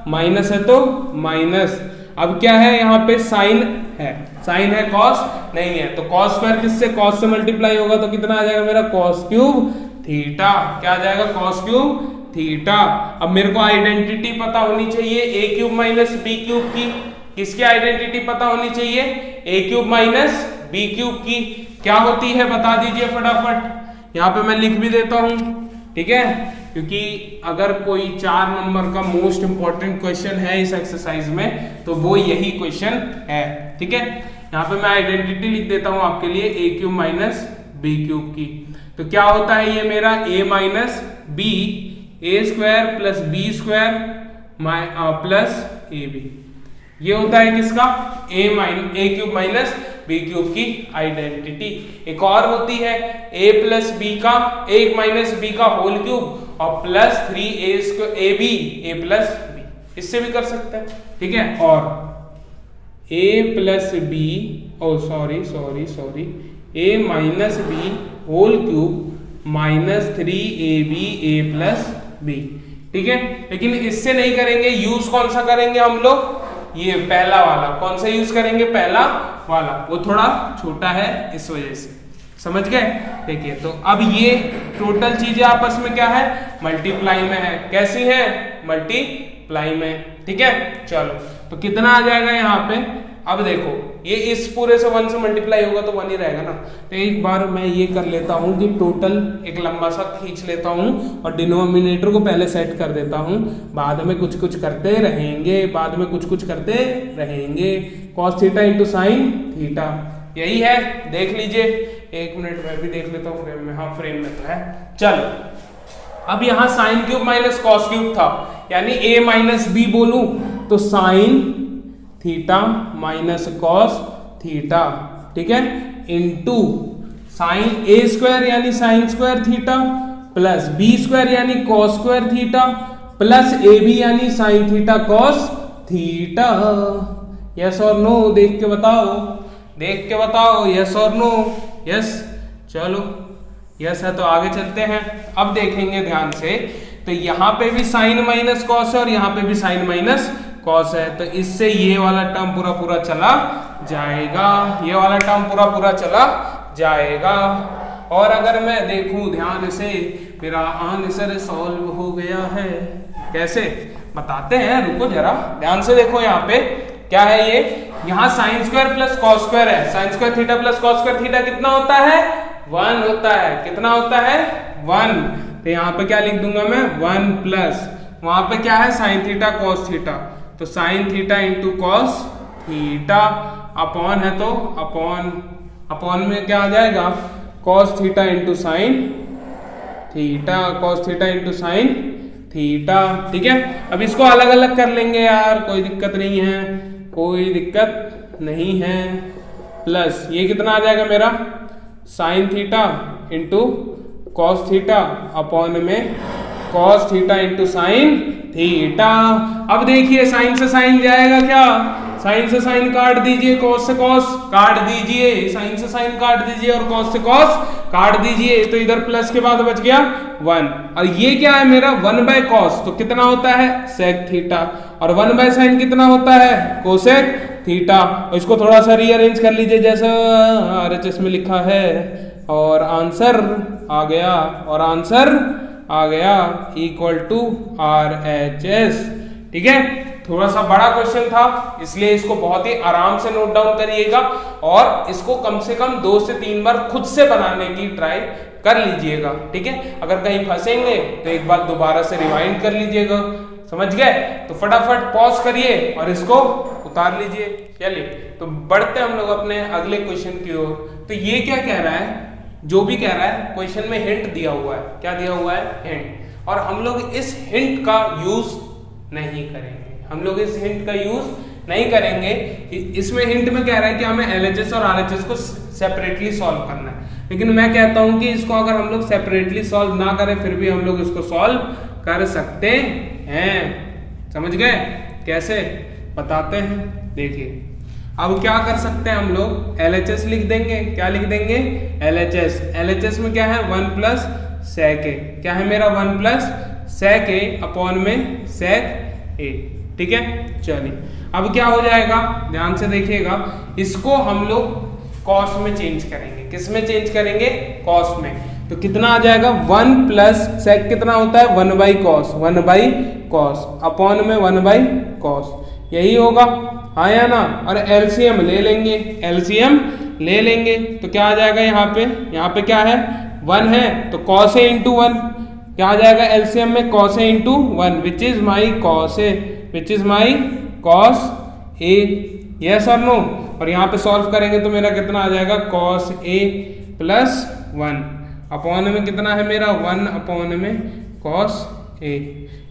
माइनस है तो माइनस। अब क्या है यहाँ पे, साइन है, साइन है, कॉस नहीं है, तो कॉस स्क्वायर किससे, कॉस से मल्टीप्लाई होगा तो कितना आ जाएगा मेरा, कॉस क्यूब थीटा। क्या आ जाएगा, कॉस क्यूब थीटा। अब मेरे को आइडेंटिटी पता होनी चाहिए ए क्यूब माइनस बी क्यूब की। किसकी आइडेंटिटी पता होनी चाहिए? ए क्यूब माइनस बी क्यूब की। क्या होती है बता दीजिए फटाफट। यहाँ पे मैं लिख भी देता हूं, ठीक है, क्योंकि अगर कोई 4 नंबर का मोस्ट इंपॉर्टेंट क्वेश्चन है इस एक्सरसाइज में तो वो यही क्वेश्चन है, ठीक है। यहाँ पे मैं आइडेंटिटी लिख देता हूं आपके लिए A cube minus B cube की। तो क्या होता है ये मेरा a minus B, A square plus B square plus A B. ये होता है किसका? A cube minus B cube की आइडेंटिटी। एक और होती है a प्लस बी का, a माइनस बी का होल क्यूब और प्लस 3a प्लस बी। इससे भी कर सकते हैं, ठीक है। और a plus B a minus B whole cube minus 3ab a plus B, ठीक है। लेकिन इससे नहीं करेंगे, यूज कौन सा करेंगे हम लोग? ये पहला वाला। कौन सा यूज करेंगे? पहला वाला। वो थोड़ा छोटा है इस वजह से, समझ गए? देखिए तो अब ये टोटल चीजें आपस में क्या है? मल्टीप्लाई में है। कैसी है? मल्टीप्लाई में, ठीक है। चलो तो कितना आ जाएगा यहाँ पे? अब देखो ये इस पूरे से 1 से मल्टीप्लाई होगा तो 1 ही रहेगा ना। तो एक बार मैं ये कर लेता हूँ कि टोटल एक लंबा सा खींच लेता हूँ और डिनोमिनेटर को पहले सेट कर देता हूँ, बाद में कुछ कुछ करते रहेंगे, cos theta into sine theta, यही है। देख लीजिए, 1 मिनट में भी देख लेता हूँ फ्रेम में। हाँ फ्रेम में तो है। चलो अब यहाँ sine cube minus cos cube था, यानी a माइनस बी बोलूं तो sine theta minus cos theta, ठीक है, इनटू साइन ए स्क्वायर यानी sine square theta plus B square यानी cos square theta plus A B यानी sine theta cos theta. Yes और नो? देख के बताओ यस और नो। यस, चलो यस है तो आगे चलते हैं। अब देखेंगे ध्यान से, तो यहाँ पे भी साइन माइनस कॉस है और यहाँ पे भी साइन माइनस कॉस है, तो इससे ये वाला टर्म पूरा चला जाएगा, और अगर मैं देखूं ध्यान से, मेरा आंसर सॉल्व हो गया है। कैसे बताते हैं, रुको जरा ध्यान से देखो। यहाँ पे क्या है? ये यहाँ sine square plus cos square है। Sine square theta plus cos square theta कितना होता है? 1 होता है। कितना होता है? 1। तो यहाँ पे क्या लिख दूंगा मैं? 1 प्लस, वहां पे क्या है? साइन थीटा कॉस थीटा, तो sine theta into cos theta, upon है तो अपॉन में क्या आ जाएगा? Cos theta into sine theta, cos theta into sine theta, ठीक है। अब इसको अलग अलग कर लेंगे यार, कोई दिक्कत नहीं है। प्लस ये कितना आ जाएगा मेरा? Sine theta into cos theta upon में cos theta into sine theta. अब देखिए साइन से साइन जाएगा क्या? साइन से साइन काट दीजिए, कॉस से कॉस काट दीजिए, साइन से साइन काट दीजिए और कॉस से कॉस काट दीजिए, तो इधर प्लस के बाद बच गया 1। और ये क्या है मेरा? 1 बाय कॉस, तो कितना होता है? सेक थीटा, और 1 बाय साइन कितना होता है? Cosec theta. इसको थोड़ा सा रीअरेंज कर लीजिए जैसा RHS में लिखा है, और आंसर आ गया इक्वल टू RHS, ठीक है। थोड़ा सा बड़ा क्वेश्चन था, इसलिए इसको बहुत ही आराम से नोट डाउन करिएगा और इसको कम से कम 2 से 3 बार खुद से बनाने की ट्राई कर लीजिएगा, ठीक है। अगर कहीं फंसेंगे तो एक बार दोबारा से रिवाइंड कर लीजिएगा, समझ गए? तो फटाफट पॉज करिए और इसको उतार लीजिए। चलिए तो बढ़ते हम लोग अपने अगले क्वेश्चन की ओर। तो ये क्या कह रहा है? जो भी कह रहा है क्वेश्चन में हिंट दिया हुआ है। क्या दिया हुआ है? हिंट। और हम लोग इस हिंट का यूज नहीं करेंगे, इसमें हिंट में कह रहा है कि हमें LHS और RHS को सेपरेटली सॉल्व करना है, लेकिन मैं कहता हूं कि इसको अगर हम लोग सेपरेटली सॉल्व ना करें फिर भी हम लोग इसको सॉल्व कर सकते हैं। समझ गए? कैसे बताते हैं, देखिए। अब क्या कर सकते हैं हम लोग? LHS लिख देंगे। क्या लिख देंगे? LHS में क्या है? 1 प्लस सेक ए। क्या है मेरा? 1 प्लस सेक ए अपॉन में सेक ए, ठीक है। चलिए अब क्या हो जाएगा, ध्यान से देखिएगा। इसको हम लोग कॉस में चेंज करेंगे। किस में चेंज करेंगे? कॉस में। तो कितना आ जाएगा 1 प्लस सेक कितना होता है 1/cos अपॉन में 1/cos यही होगा, हाँ या ना। और एलसीएम ले लेंगे तो क्या आ जाएगा, यहाँ पे क्या है 1 है तो cos A इंटू 1 क्या आ जाएगा एलसीएम में cos A into 1 which is my cos A, yes और नो। और यहाँ पे सॉल्व करेंगे तो मेरा कितना आ जाएगा cos A प्लस 1 अपॉन में कितना है मेरा 1 अपॉन में cos A,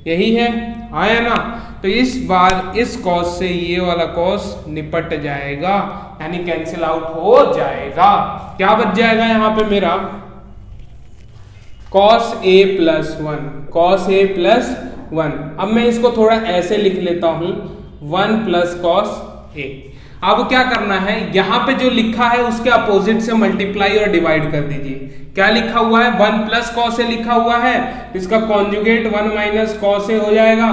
यही है, हाँ या ना। तो इस बार इस cos से ये वाला cos निपट जाएगा, यानी कैंसिल आउट हो जाएगा। क्या बच जाएगा यहाँ पे मेरा cos A प्लस 1। अब मैं इसको थोड़ा ऐसे लिख लेता हूं 1 प्लस cos A। अब क्या करना है, यहां पे जो लिखा है उसके अपोजिट से मल्टीप्लाई और डिवाइड कर दीजिए। क्या लिखा हुआ है 1 प्लस cos A लिखा हुआ है, इसका कॉन्जुगेट 1 माइनस cos A हो जाएगा,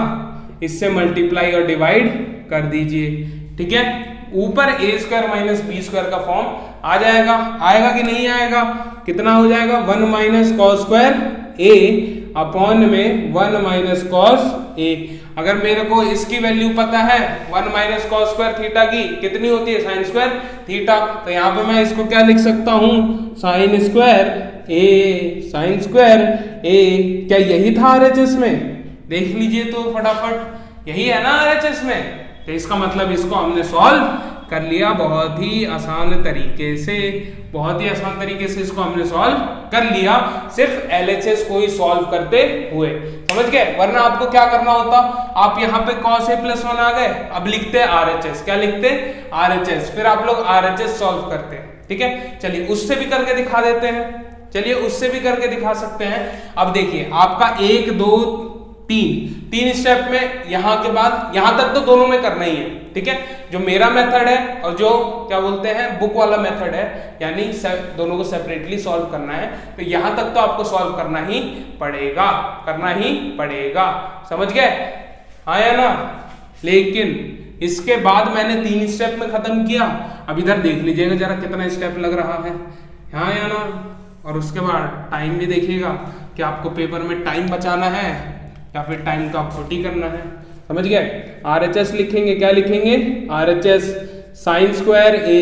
इससे मल्टीप्लाई और डिवाइड कर दीजिए, ठीक है। ऊपर a² माइनस b² का फॉर्म आ जाएगा, आएगा कि नहीं आएगा, कितना हो जाएगा 1 माइनस cos² A अपॉन में 1 माइनस cos A। अगर मेरे को इसकी वैल्यू पता है 1 माइनस cos² थीटा की कितनी होती है sin² थीटा, तो यहाँ पे मैं इसको क्या लिख सकता हूँ sin² A। क्या यही था RHS में, देख लीजिए तो फटाफट, यही है ना RHS में। तो इसका मतलब इसको हमने सॉल्व कर लिया बहुत ही आसान तरीके से, इसको हमने सॉल्व कर लिया सिर्फ LHS को ही सॉल्व करते हुए, समझ गए। वरना आपको क्या करना होता, आप यहाँ पे cos A प्लस 1 आ गए, अब लिखते हैं RHS, क्या लिखते हैं RHS, फिर आप लोग RHS सॉल्व करते हैं, ठीक है। चलिए उससे भी करके दिखा देते हैं, उससे भी करके दिखा सकते हैं। अब देखिए आपका 1 2 3 स्टेप में यहाँ के बाद यहाँ तक तो दोनों में करना ही है, ठीक है। जो मेरा मेथड है और जो क्या बोलते हैं बुक वाला मेथड है, यानी दोनों को सेपरेटली सॉल्व करना है, तो यहाँ तक तो आपको सॉल्व करना ही पड़ेगा, समझ गए, हाँ या ना। लेकिन इसके बाद मैंने 3 स्टेप में खत्म किया, अब इधर देख लीजिएगा जरा कितना स्टेप लग रहा है, हाँ या ना। और उसके बाद टाइम भी देखिएगा कि आपको पेपर में टाइम बचाना है या फिर टाइम का खोटी करना है, समझ गए। RHS लिखेंगे, क्या लिखेंगे RHS sin² A।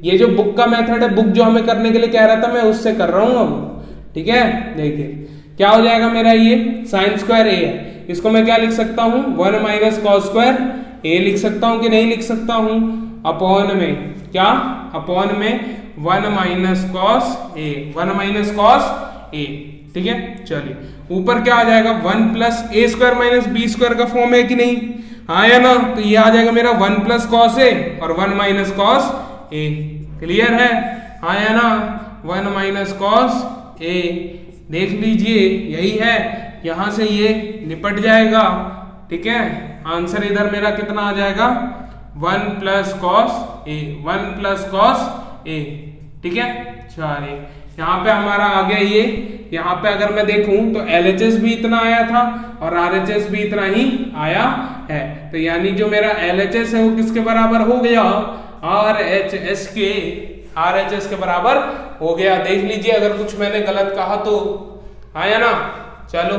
ये जो बुक का मेथड है, बुक जो हमें करने के लिए कह रहा था मैं उससे कर रहा हूं अब, ठीक है। देखिए क्या हो जाएगा मेरा, ये sin² A है, इसको मैं क्या लिख सकता हूं 1 माइनस cos² A लिख सकता हूं कि नहीं लिख सकता हूं, अपॉन में क्या, अपॉन में 1 माइनस cos A, ठीक है। चलिए ऊपर क्या आ जाएगा 1 प्लस a² माइनस b² का फॉर्म है कि नहीं, हाँ या ना। तो ये आ जाएगा मेरा 1 प्लस cos A और 1 माइनस cos A, क्लियर है, हाँ या ना। 1 माइनस cos A देख लीजिए, यही है, यहां से ये निपट जाएगा, ठीक है। आंसर इधर मेरा कितना आ जाएगा 1 प्लस cos A, ठीक है। चलिए यहाँ पे हमारा आ गया ये, यहाँ पे अगर मैं देखूं तो LHS भी इतना आया था और RHS भी इतना ही आया है, तो यानी जो मेरा LHS है वो किसके बराबर हो गया, RHS के बराबर हो गया। देख लीजिए अगर कुछ मैंने गलत कहा तो, हाँ या ना। चलो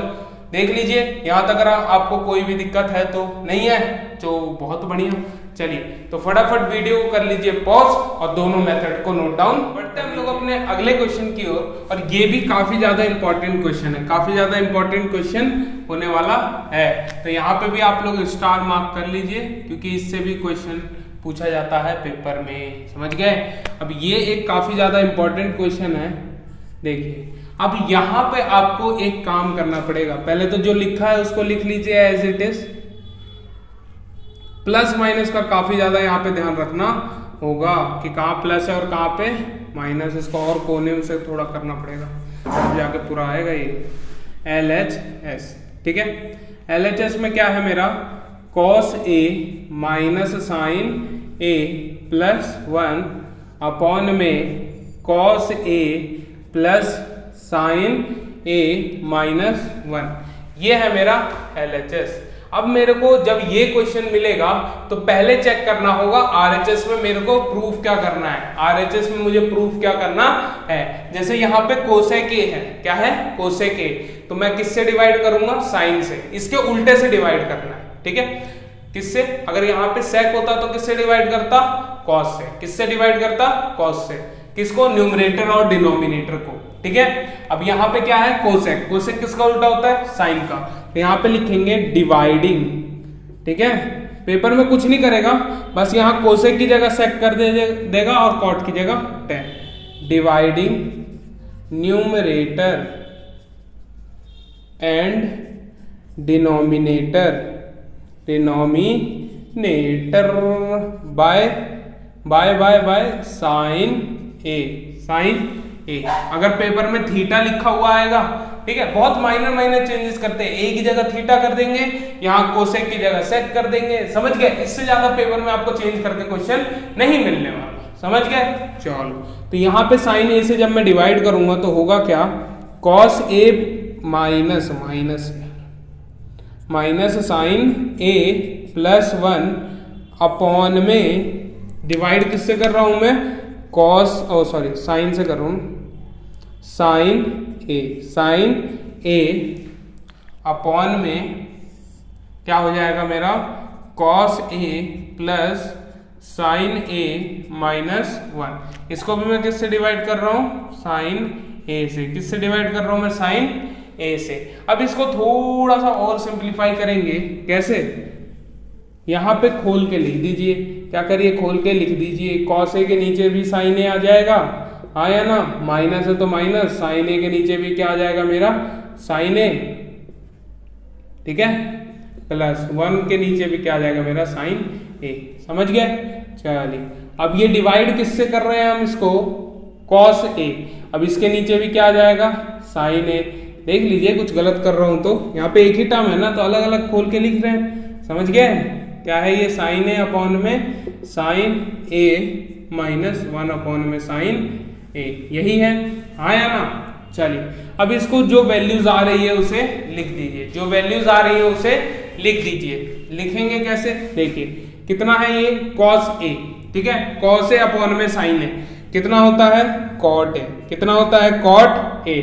देख लीजिए यहाँ तक अगर आपको कोई भी दिक्कत है तो नहीं है, तो बहुत बढ़िया। चलिए तो फटाफट वीडियो को कर लीजिए पॉज और दोनों मेथड को नोट डाउन। बढ़ते हम लोग अपने अगले क्वेश्चन की ओर, और ये भी काफी ज्यादा इंपॉर्टेंट क्वेश्चन है, काफी ज्यादा इंपॉर्टेंट क्वेश्चन होने वाला है। तो यहाँ पे भी आप लोग स्टार मार्क कर लीजिए, क्योंकि इससे भी क्वेश्चन पूछा जाता है पेपर में, समझ गए। अब ये एक काफी ज्यादा इंपॉर्टेंट क्वेश्चन है। देखिए अब यहाँ पे आपको एक काम करना पड़ेगा, पहले तो जो लिखा है उसको लिख लीजिए as it is, plus minus का काफी ज्यादा यहाँ पे ध्यान रखना होगा कि कहाँ प्लस है और कहाँ पे माइनस, इसको और कोने से थोड़ा करना पड़ेगा, तब जाके पूरा आएगा ये LHS, ठीक है। LHS में क्या है मेरा cos A minus sin A plus 1 upon में cos A plus sin A minus 1, ये है मेरा LHS। अब मेरे को जब ये क्वेश्चन मिलेगा तो पहले चेक करना होगा आरएचएस में मेरे को प्रूफ क्या करना है। आरएचएस में मुझे प्रूफ क्या करना है, जैसे यहाँ पे कोसेक ए है, क्या है कोसेक ए, तो मैं किससे डिवाइड करूंगा, साइन से, इसके उल्टे से डिवाइड करना है, ठीक है। किससे, अगर यहाँ पे सेक होता तो किससे डिवाइड करता, कॉस से, किससे डिवाइड करता, कॉस से, किसको, न्यूमरेटर और डिनोमिनेटर को, ठीक है। अब यहाँ पे क्या है कोसेक, कोसेक किसका उल्टा होता है, साइन का, तो यहाँ पे लिखेंगे डिवाइडिंग, ठीक है। पेपर में कुछ नहीं करेगा, बस यहाँ कोसेक की जगह सेक कर देगा और कॉट की जगह tan, dividing numerator and denominator by sine A. अगर पेपर में थीटा लिखा हुआ आएगा, ठीक है, बहुत माइनर चेंजेस करते हैं, ए की जगह थीटा कर देंगे, यहाँ कोसेक की जगह सेक कर देंगे, समझ गए। इससे ज्यादा पेपर में आपको चेंज करके क्वेश्चन नहीं मिलने वाला, समझ गए। चलो, तो यहाँ पे साइन ए से जब मैं डिवाइड करूंगा तो होगा क्या, cos A minus sign A plus 1 upon में, डिवाइड किससे कर रहा हूं मैं, साइन से कर रहा हूं, साइन ए अपॉन में क्या हो जाएगा मेरा, cos A plus sign A minus 1। इसको भी मैं किससे डिवाइड कर रहा हूं, साइन ए से, किससे डिवाइड कर रहा हूं मैं, साइन ए से। अब इसको थोड़ा सा और सिंप्लीफाई करेंगे, कैसे, यहां पे खोल के लिख दीजिए, क्या करिए, खोल के लिख दीजिए, कॉस ए के नीचे भी साइन ए आ जाएगा, आया ना, माइनस है तो माइनस, साइन ए के नीचे भी क्या आ जाएगा मेरा, साइन ए, ठीक है, प्लस 1 के नीचे भी क्या आ जाएगा मेरा, साइन ए, समझ गए। चलिए, अब ये डिवाइड किससे कर रहे हैं हम इसको, कॉस ए, अब इसके नीचे भी क्या आ जाएगा, साइन ए। देख लीजिए कुछ गलत कर रहा हूं तो, यहाँ पे एक ही टर्म है ना, तो अलग अलग खोल के लिख रहे हैं, समझ गए। क्या है ये, साइन ए अपॉन में साइन ए माइनस 1 अपॉन में साइन ए, यही है, आया ना। चलिए, अब इसको जो वैल्यूज आ रही है उसे लिख दीजिए, जो वैल्यूज आ रही है उसे लिख दीजिए। लिखेंगे कैसे, देखिए कितना है ये, कॉस ए, ठीक है, कॉस ए अपॉन में साइन ए कितना होता है, कॉट ए, कितना होता है, कॉट ए,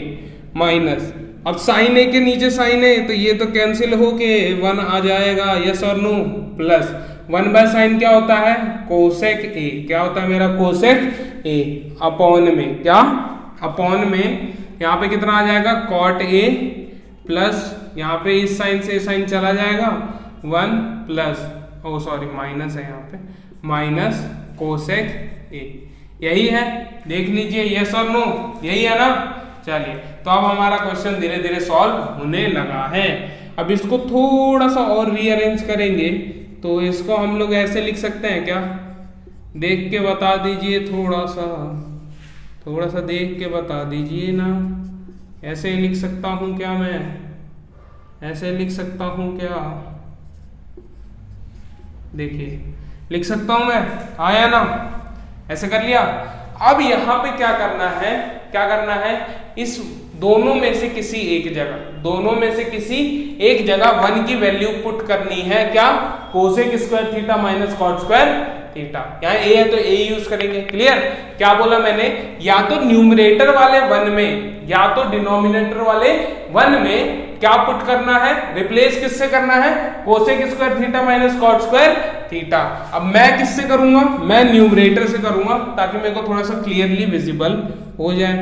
माइनस, अब साइन ए के नीचे साइन ए, तो ये तो कैंसिल होके 1 आ जाएगा, यस और नो, प्लस 1 बाय साइन क्या होता है, कोसेक ए, क्या होता है मेरा, कोसेक ए, अपॉन में क्या, अपॉन में यहाँ पे कितना आ जाएगा, कॉट ए, प्लस यहाँ पे इस साइन से साइन चला जाएगा, 1 प्लस, ओ सॉरी माइनस है यहाँ पे, माइनस कोसेक ए, यही है, देख लीजिए, यस और नो, यही है ना। चलिए, तो अब हमारा क्वेश्चन धीरे धीरे सॉल्व होने लगा है। अब इसको थोड़ा सा और रीअरेंज करेंगे, तो इसको हम लोग ऐसे लिख सकते हैं क्या, देख के बता दीजिए, थोड़ा सा देख के बता दीजिए ना, ऐसे लिख सकता हूं क्या मैं, ऐसे लिख सकता हूं क्या, देखिए लिख सकता हूं मैं, आया ना, ऐसे कर लिया। अब यहां पे क्या करना है, इस दोनों में से किसी एक जगह 1 की वैल्यू पुट करनी है, क्या, cosec square theta minus cot square theta, यहाँ ए है तो ए यूज करेंगे, क्लियर। क्या बोला मैंने, या तो न्यूमरेटर वाले 1 में या तो डिनोमिनेटर वाले 1 में क्या पुट करना है, रिप्लेस किससे करना है, cosec square theta minus cot square theta. अब मैं किससे करूंगा, मैं न्यूमरेटर से करूंगा, ताकि मेरे को थोड़ा सा क्लियरली विजिबल हो जाए,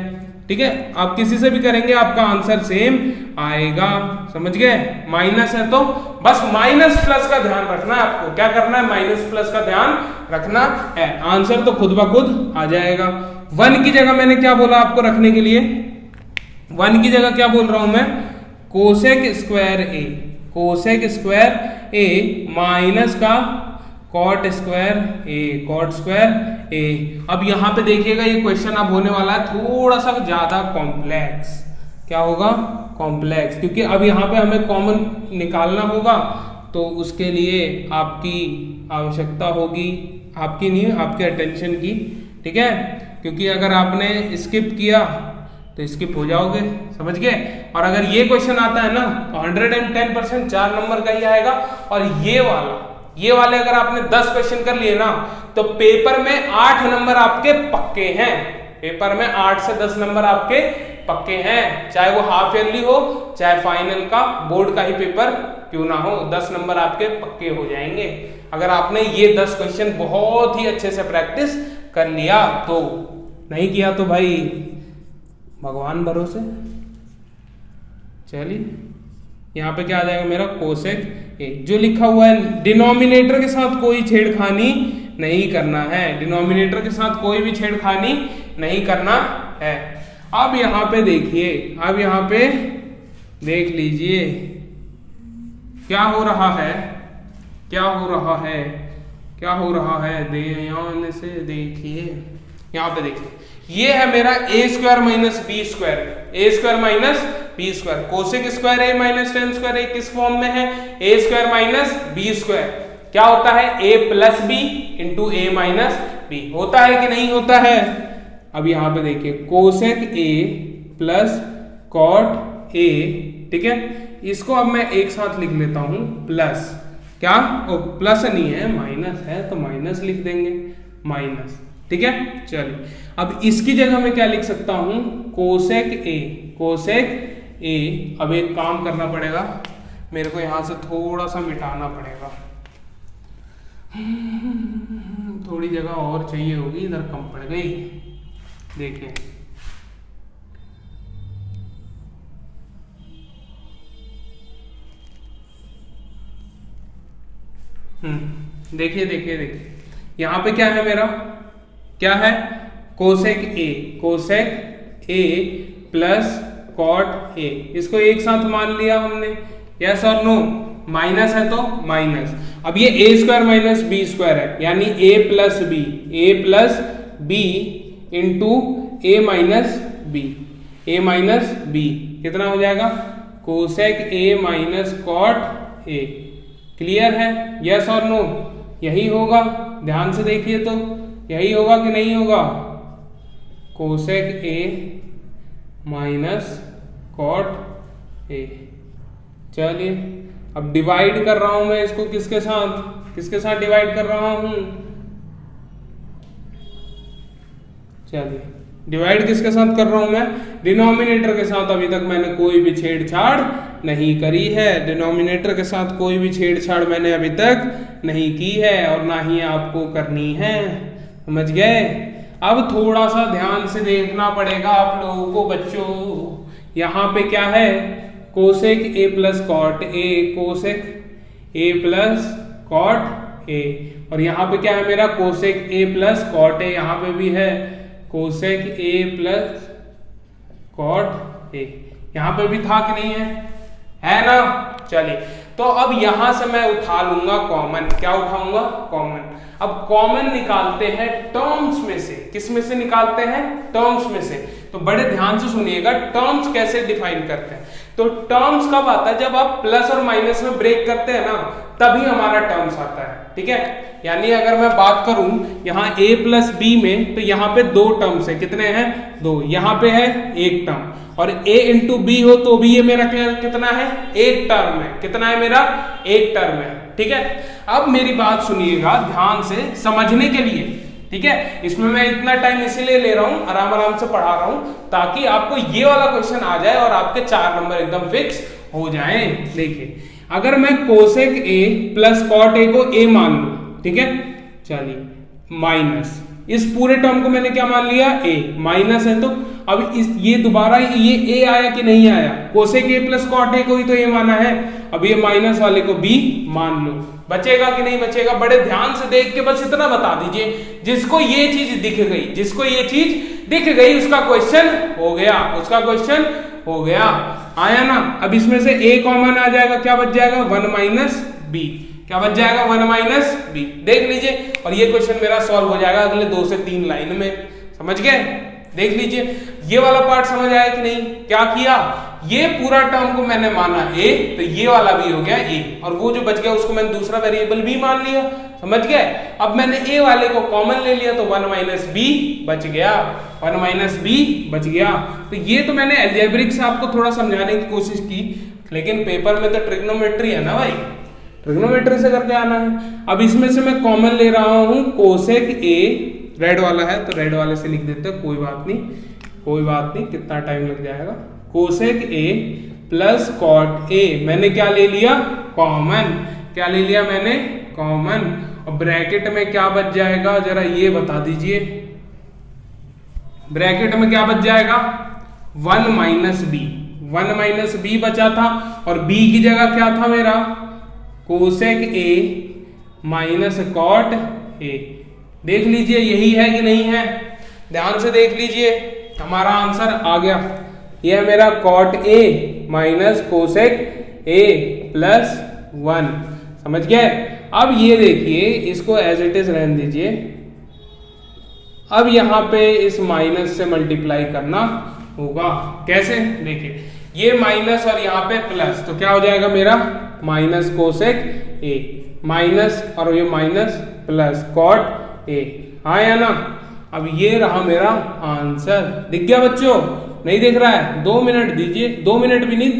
ठीक है। आप किसी से भी करेंगे आपका आंसर सेम आएगा, समझ गए। माइनस है तो बस माइनस प्लस का ध्यान रखना है आपको, क्या करना है, माइनस प्लस का ध्यान रखना है, आंसर तो खुद ब खुद आ जाएगा। 1 की जगह मैंने क्या बोला आपको रखने के लिए, 1 की जगह क्या बोल रहा हूं मैं, कोसेक स्क्वायर ए माइनस का कॉट स्क्वायर ए। अब यहां पे देखिएगा ये क्वेश्चन अब होने वाला है थोड़ा सा ज्यादा कॉम्प्लेक्स, क्या होगा, कॉम्प्लेक्स, क्योंकि अब यहाँ पे हमें कॉमन निकालना होगा, तो उसके लिए आपकी आवश्यकता होगी, आपकी नहीं, आपके अटेंशन की, ठीक है। क्योंकि अगर आपने स्किप किया तो स्किप हो जाओगे, समझ गए। और अगर ये क्वेश्चन आता है ना तो 110% 4 नंबर का ही आएगा। और ये वाले अगर आपने 10 क्वेश्चन कर लिए ना तो पेपर में 8 नंबर आपके पक्के हैं। पेपर में 8 से 10 नंबर आपके पक्के हैं, चाहे वो हाफ ईयरली हो चाहे फाइनल का बोर्ड का ही पेपर क्यों ना हो, 10 नंबर आपके पक्के हो जाएंगे अगर आपने ये 10 क्वेश्चन बहुत ही अच्छे से प्रैक्टिस कर लिया तो। नहीं किया तो भाई भगवान भरोसे। चलिए यहाँ पे क्या आ जाएगा मेरा कोसेक ए, जो लिखा हुआ है डिनोमिनेटर के साथ कोई छेड़खानी नहीं करना है, डिनोमिनेटर के साथ कोई भी छेड़खानी नहीं करना है। अब यहाँ पे देखिए, अब यहाँ पे देख लीजिए क्या हो रहा है, क्या हो रहा है, क्या हो रहा है, ध्यान से देखिए। यहाँ पे देखिए ये है मेरा A square minus B square, A square minus B square, cosec square A minus tan square A किस फॉर्म में है, A square minus B square क्या होता है, A plus B into A minus B होता है कि नहीं होता है। अब यहां पे देखिए cosec A plus cot A, ठीक है, इसको अब मैं एक साथ लिख लेता हूं प्लस, क्या ओ प्लस नहीं है माइनस है तो माइनस लिख देंगे, माइनस, ठीक है। चलिए अब इसकी जगह मैं क्या लिख सकता हूं, कोसेक ए, कोसेक ए। अब एक काम करना पड़ेगा मेरे को, यहां से थोड़ा सा मिटाना पड़ेगा, थोड़ी जगह और चाहिए होगी, इधर कम पड़ गई। देखिए देखिए देखिए देखिए यहां पे क्या है मेरा, क्या है cosec A, cosec A plus cot A, इसको एक साथ मान लिया हमने, यस और नो, माइनस है तो माइनस। अब ये A square minus B square है यानी A plus B into A minus B, A minus B कितना हो जाएगा, cosec A minus cot A. Clear है, यस और नो, यही होगा, ध्यान से देखिए तो यही होगा कि नहीं होगा, cosec A minus cot A. चलिए अब डिवाइड कर रहा हूं मैं इसको किसके साथ डिवाइड कर रहा हूं, चलिए डिवाइड किसके साथ कर रहा हूं मैं, डिनोमिनेटर के साथ। अभी तक मैंने कोई भी छेड़छाड़ नहीं करी है, डिनोमिनेटर के साथ कोई भी छेड़छाड़ मैंने अभी तक नहीं की है और ना ही आपको करनी है, समझ गए। अब थोड़ा सा ध्यान से देखना पड़ेगा आप लोगों को बच्चों, यहां पे क्या है, cosec A plus cot A, cosec A plus cot A, और यहां पे क्या है मेरा cosec A plus cot A, यहां पे भी है cosec A plus cot A, यहां पे भी था कि नहीं है ना। चलिए तो अब यहां से मैं उठा लूंगा कॉमन, क्या उठाऊंगा, कॉमन। अब कॉमन निकालते हैं टर्म्स में से, किस में से निकालते हैं, टर्म्स में से। तो बड़े ध्यान से सुनिएगा टर्म्स कैसे डिफाइन करते हैं। तो टर्म्स कब आता है, जब आप प्लस और माइनस में ब्रेक करते हैं ना तभी हमारा टर्म्स आता है, ठीक है। यानी अगर मैं बात करूं यहाँ a प्लस बी में, तो यहाँ पे 2 टर्म्स है, कितने हैं, 2, यहाँ पे है 1 टर्म, और a इंटू बी हो तो भी ये मेरा कितना है, 1 टर्म है, कितना है मेरा, 1 टर्म है, ठीक है। अब मेरी बात सुनिएगा ध्यान से समझने के लिए, ठीक है। इसमें मैं इतना टाइम इसीलिए ले रहा हूं, आराम आराम से पढ़ा रहा हूं ताकि आपको ये वाला क्वेश्चन आ जाए और आपके 4 नंबर एकदम फिक्स हो जाए। देखिए अगर मैं cosec A plus cot A को a मान लूं, ठीक है, चलिए माइनस इस पूरे टर्म को मैंने क्या मान लिया, a, माइनस है तो अब इस ये दोबारा ये a आया कि नहीं आया, cosec A plus cot A को ही तो a माना है, अब ये माइनस वाले को b मान लो, बचेगा कि नहीं बचेगा। बड़े ध्यान से देख के बस इतना बता दीजिए, जिसको ये चीज दिख गई, जिसको ये चीज दिख गई उसका क्वेश्चन हो गया, उसका क्वेश्चन हो गया, आया ना। अब इसमें से a कॉमन आ जाएगा, क्या बच जाएगा, 1 माइनस बी, क्या बच जाएगा, 1 माइनस बी, देख लीजिए। और ये क्वेश्चन मेरा सॉल्व हो जाएगा अगले 2 से 3 लाइन में, समझ गए। देख लीजिए ये वाला पार्ट समझ आया कि नहीं, क्या किया, ये पूरा टर्म को मैंने माना a, तो ये वाला भी हो गया a, और वो जो बच गया उसको मैंने दूसरा वेरिएबल b मान लिया, समझ गए। अब मैंने a वाले को कॉमन ले लिया तो 1 माइनस b बच गया, 1 माइनस b बच गया। तो ये तो मैंने अलजेब्रिक से आपको थोड़ा समझाने की कोशिश की, लेकिन पेपर में तो ट्रिग्नोमेट्री है ना भाई, ट्रिग्नोमेट्री से करके आना है। अब इसमें से मैं कॉमन ले रहा हूं कोसेक a, रेड वाला है तो रेड वाले से लिख देते हैं, कोई बात नहीं, कोई बात नहीं, कितना टाइम लग जाएगा। Cosec a plus cot a मैंने क्या ले लिया, कॉमन, क्या ले लिया मैंने, कॉमन। और ब्रैकेट में क्या बच जाएगा जरा ये बता दीजिए, ब्रैकेट में क्या बच जाएगा, 1 माइनस बी, 1 माइनस बी बचा था, और b की जगह क्या था मेरा, cosec a minus cot a। देख लीजिए यही है कि नहीं है, ध्यान से देख लीजिए, हमारा आंसर आ गया। यह है मेरा cot a minus cosec a plus 1, समझ गए। अब ये देखिए, इसको एज इट इज रहने दीजिए। अब यहां पे इस माइनस से मल्टीप्लाई करना होगा, कैसे, देखिए ये माइनस और यहाँ पे प्लस, तो क्या हो जाएगा मेरा, माइनस कोसेक a माइनस और ये माइनस प्लस कॉट a, हाँ या ना। अब ये रहा मेरा आंसर, दिख गया बच्चों, नहीं दिख रहा है, 2 मिनट दीजिए, 2 मिनट भी नहीं,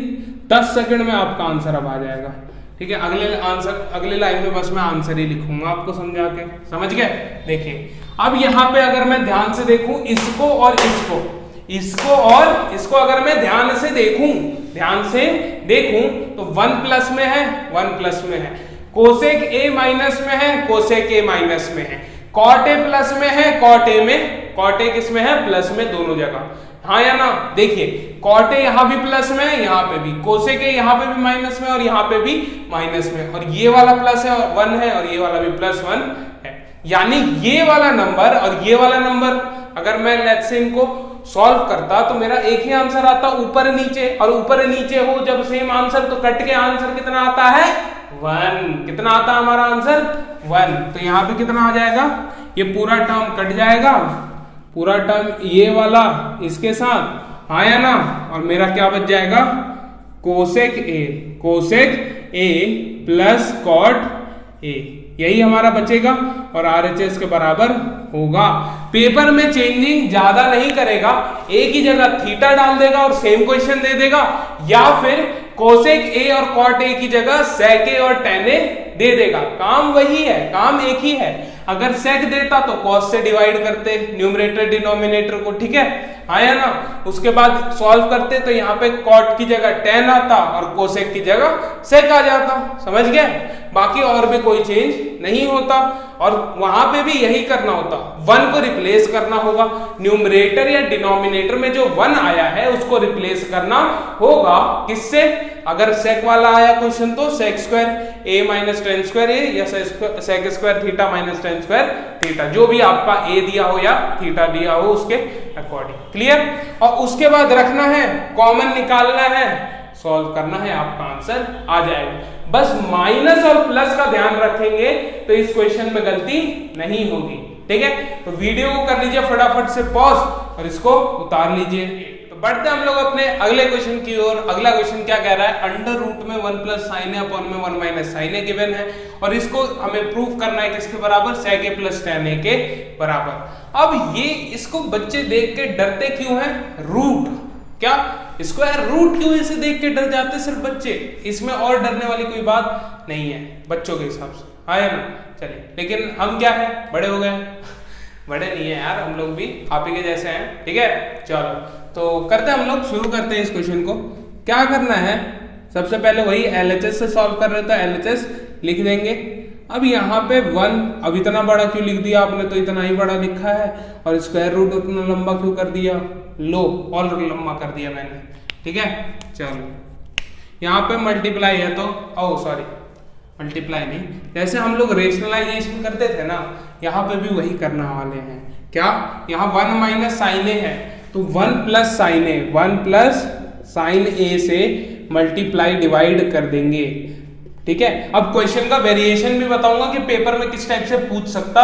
10 सेकंड में आपका आंसर अब आ जाएगा, ठीक है। अगले आंसर, अगले लाइन में बस मैं आंसर ही लिखूंगा आपको समझा के, समझ गए। देखिए अब यहाँ पे अगर मैं ध्यान से देखूं इसको और इसको, इसको और इसको अगर मैं ध्यान से देखूं, ध्यान से देखूं तो 1 प्लस में है, 1 प्लस में है, कोसेक a माइनस में है, कोसेक a माइनस में है, कॉट a प्लस में है, कॉट a में, कॉट a किस में है, प्लस में, दोनों जगह, हाँ या ना। देखिए कॉट a यहाँ भी प्लस में है, यहाँ पे भी, कोसेक a यहाँ पे भी माइनस में और यहाँ पे भी माइनस में, और ये वाला प्लस है 1 है और ये वाला भी प्लस 1 है, यानी ये वाला नंबर और ये वाला नंबर अगर मैं लेट्स से इनको सॉल्व करता तो मेरा एक ही आंसर आता, ऊपर नीचे, और ऊपर नीचे हो जब सेम आंसर तो कट के आंसर कितना आता है, 1, कितना आता है हमारा आंसर, 1। तो यहाँ पे कितना आ जाएगा, ये पूरा टर्म कट जाएगा, पूरा टर्म ये वाला इसके साथ, आया ना, और मेरा क्या बच जाएगा, cosec a, cosec a plus cot a, यही हमारा बचेगा और RHS के बराबर होगा। पेपर में चेंजिंग ज्यादा नहीं करेगा, एक ही जगह थीटा डाल देगा और सेम क्वेश्चन दे देगा, या फिर कोसेक a और कॉट a की जगह सेक a और टेन a दे देगा, काम वही है, काम एक ही है। अगर सेक देता तो कॉस से डिवाइड करते न्यूमरेटर डिनोमिनेटर को, ठीक है, हाँ या ना। उसके बाद सॉल्व करते तो यहाँ पे कॉट की जगह टेन आता और कोसेक की जगह सेक आ जाता, समझ गए। बाकी और भी कोई चेंज नहीं होता, और वहां पे भी यही करना होता, 1 को रिप्लेस करना होगा, न्यूमरेटर या डिनोमिनेटर में जो 1 आया है उसको रिप्लेस करना होगा, किससे, अगर सेक वाला आया क्वेश्चन तो sec square a minus tan square a, या sec square theta minus tan square theta, जो भी आपका a दिया हो या थीटा दिया हो उसके अकॉर्डिंग, क्लियर। और उसके बाद रखना है, कॉमन निकालना है, सॉल्व करना है, आपका आंसर आ जाएगा। बस माइनस और प्लस का ध्यान रखेंगे तो इस क्वेश्चन में गलती नहीं होगी, ठीक है। तो वीडियो को कर लीजिए फटाफट से पॉज और इसको उतार लीजिए। तो बढ़ते हम लोग अपने अगले क्वेश्चन की ओर। अगला क्वेश्चन क्या कह रहा है, अंडर रूट में 1 प्लस साइन ए अपॉन में 1 माइनस साइन ए गिवन है, और इसको हमें प्रूफ करना है किसके बराबर, सेक ए प्लस टेन ए के बराबर। अब ये इसको बच्चे देख के डरते क्यों हैं, रूट, क्या स्क्वायर रूट क्यों इसे देख के डर जाते सिर्फ बच्चे, इसमें और डरने वाली कोई बात नहीं है बच्चों के हिसाब से, आया ना। चलिए, लेकिन हम क्या है, बड़े हो गए बड़े नहीं है यार, हम लोग भी आप ही के जैसे हैं, ठीक है। चलो तो करते हैं, हम लोग शुरू करते हैं इस क्वेश्चन को। क्या करना है, सबसे पहले वही LHS से सॉल्व कर रहे तो LHS लिख देंगे। अब यहाँ पे 1, अब इतना बड़ा क्यों लिख दिया आपने, तो इतना ही बड़ा लिखा है, और स्क्वायर रूट उतना लंबा क्यों कर दिया, लो और लंबा कर दिया मैंने, ठीक है। चलो यहाँ पे मल्टीप्लाई है तो, ओ सॉरी मल्टीप्लाई नहीं, जैसे हम लोग रेशनलाइजेशन करते थे ना, यहाँ पे भी वही करना वाले हैं। क्या, यहाँ 1 माइनस साइन ए है तो 1 प्लस साइन ए, 1 प्लस साइन ए से मल्टीप्लाई डिवाइड कर देंगे, ठीक है। अब क्वेश्चन का वेरिएशन भी बताऊंगा कि पेपर में किस टाइप से पूछ सकता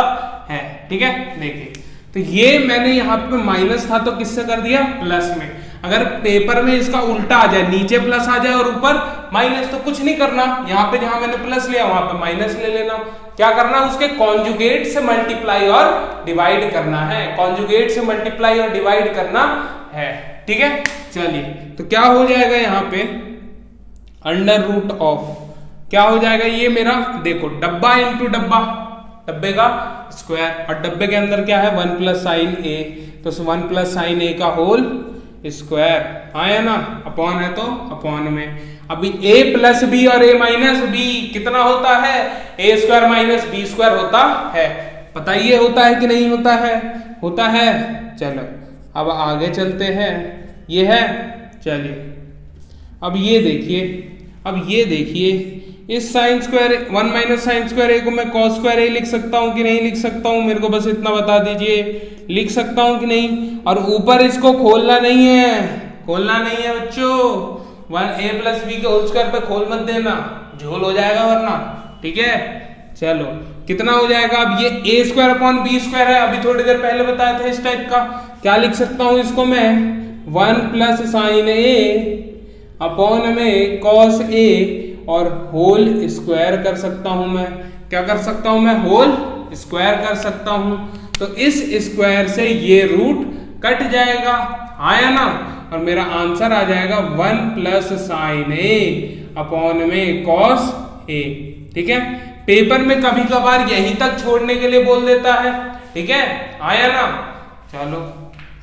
है, ठीक है। देखिए तो ये मैंने यहाँ पे माइनस था तो किससे कर दिया, प्लस में। अगर पेपर में इसका उल्टा आ जाए, नीचे प्लस आ जाए और ऊपर माइनस, तो कुछ नहीं करना, यहाँ पे जहां मैंने प्लस लिया वहां पे माइनस ले लेना। क्या करना, उसके कॉन्जुगेट से मल्टीप्लाई और डिवाइड करना है, कॉन्जुगेट से मल्टीप्लाई और डिवाइड करना है। ठीक है, चलिए तो क्या हो जाएगा यहाँ पे, अंडर रूट ऑफ क्या हो जाएगा ये मेरा, देखो डब्बा इंटू डब्बा, डब्बे का स्क्वायर, और डब्बे के अंदर क्या है 1 प्लस साइन ए, तो 1 प्लस साइन ए का होल स्क्वायर आया ना, अपॉन है तो अपॉन में। अभी a प्लस बी और a माइनस बी कितना होता है, a square minus B square होता है। बताइए होता है कि नहीं होता है, होता है। चलो अब आगे चलते हैं, ये है, चलिए अब ये देखिए, अब ये देखिए इस sine square 1 minus sine square A को मैं कॉस स्क्वायर ए लिख सकता हूं कि नहीं लिख सकता हूं, मेरे को बस इतना बता दीजिए, लिख सकता हूं कि नहीं। और ऊपर इसको खोलना नहीं है, खोलना नहीं है बच्चों, 1 a प्लस बी के होल स्क्वायर पे खोल मत देना, झोल हो जाएगा वरना। ठीक है, चलो कितना हो जाएगा, अब ये a square upon B square है, अभी थोड़ी देर पहले बताया था इस टाइप का। क्या लिख सकता हूं इसको मैं, 1 प्लस साइन ए अपॉन में कॉस ए और होल स्क्वायर कर सकता हूं मैं। क्या कर सकता हूं मैं, होल स्क्वायर कर सकता हूं। तो इस स्क्वायर से ये रूट कट जाएगा, आया ना, और मेरा आंसर आ जाएगा 1 प्लस साइन ए अपॉन में कॉस ए। ठीक है, पेपर में कभी कभार यहीं तक छोड़ने के लिए बोल देता है। ठीक है, आया ना, चलो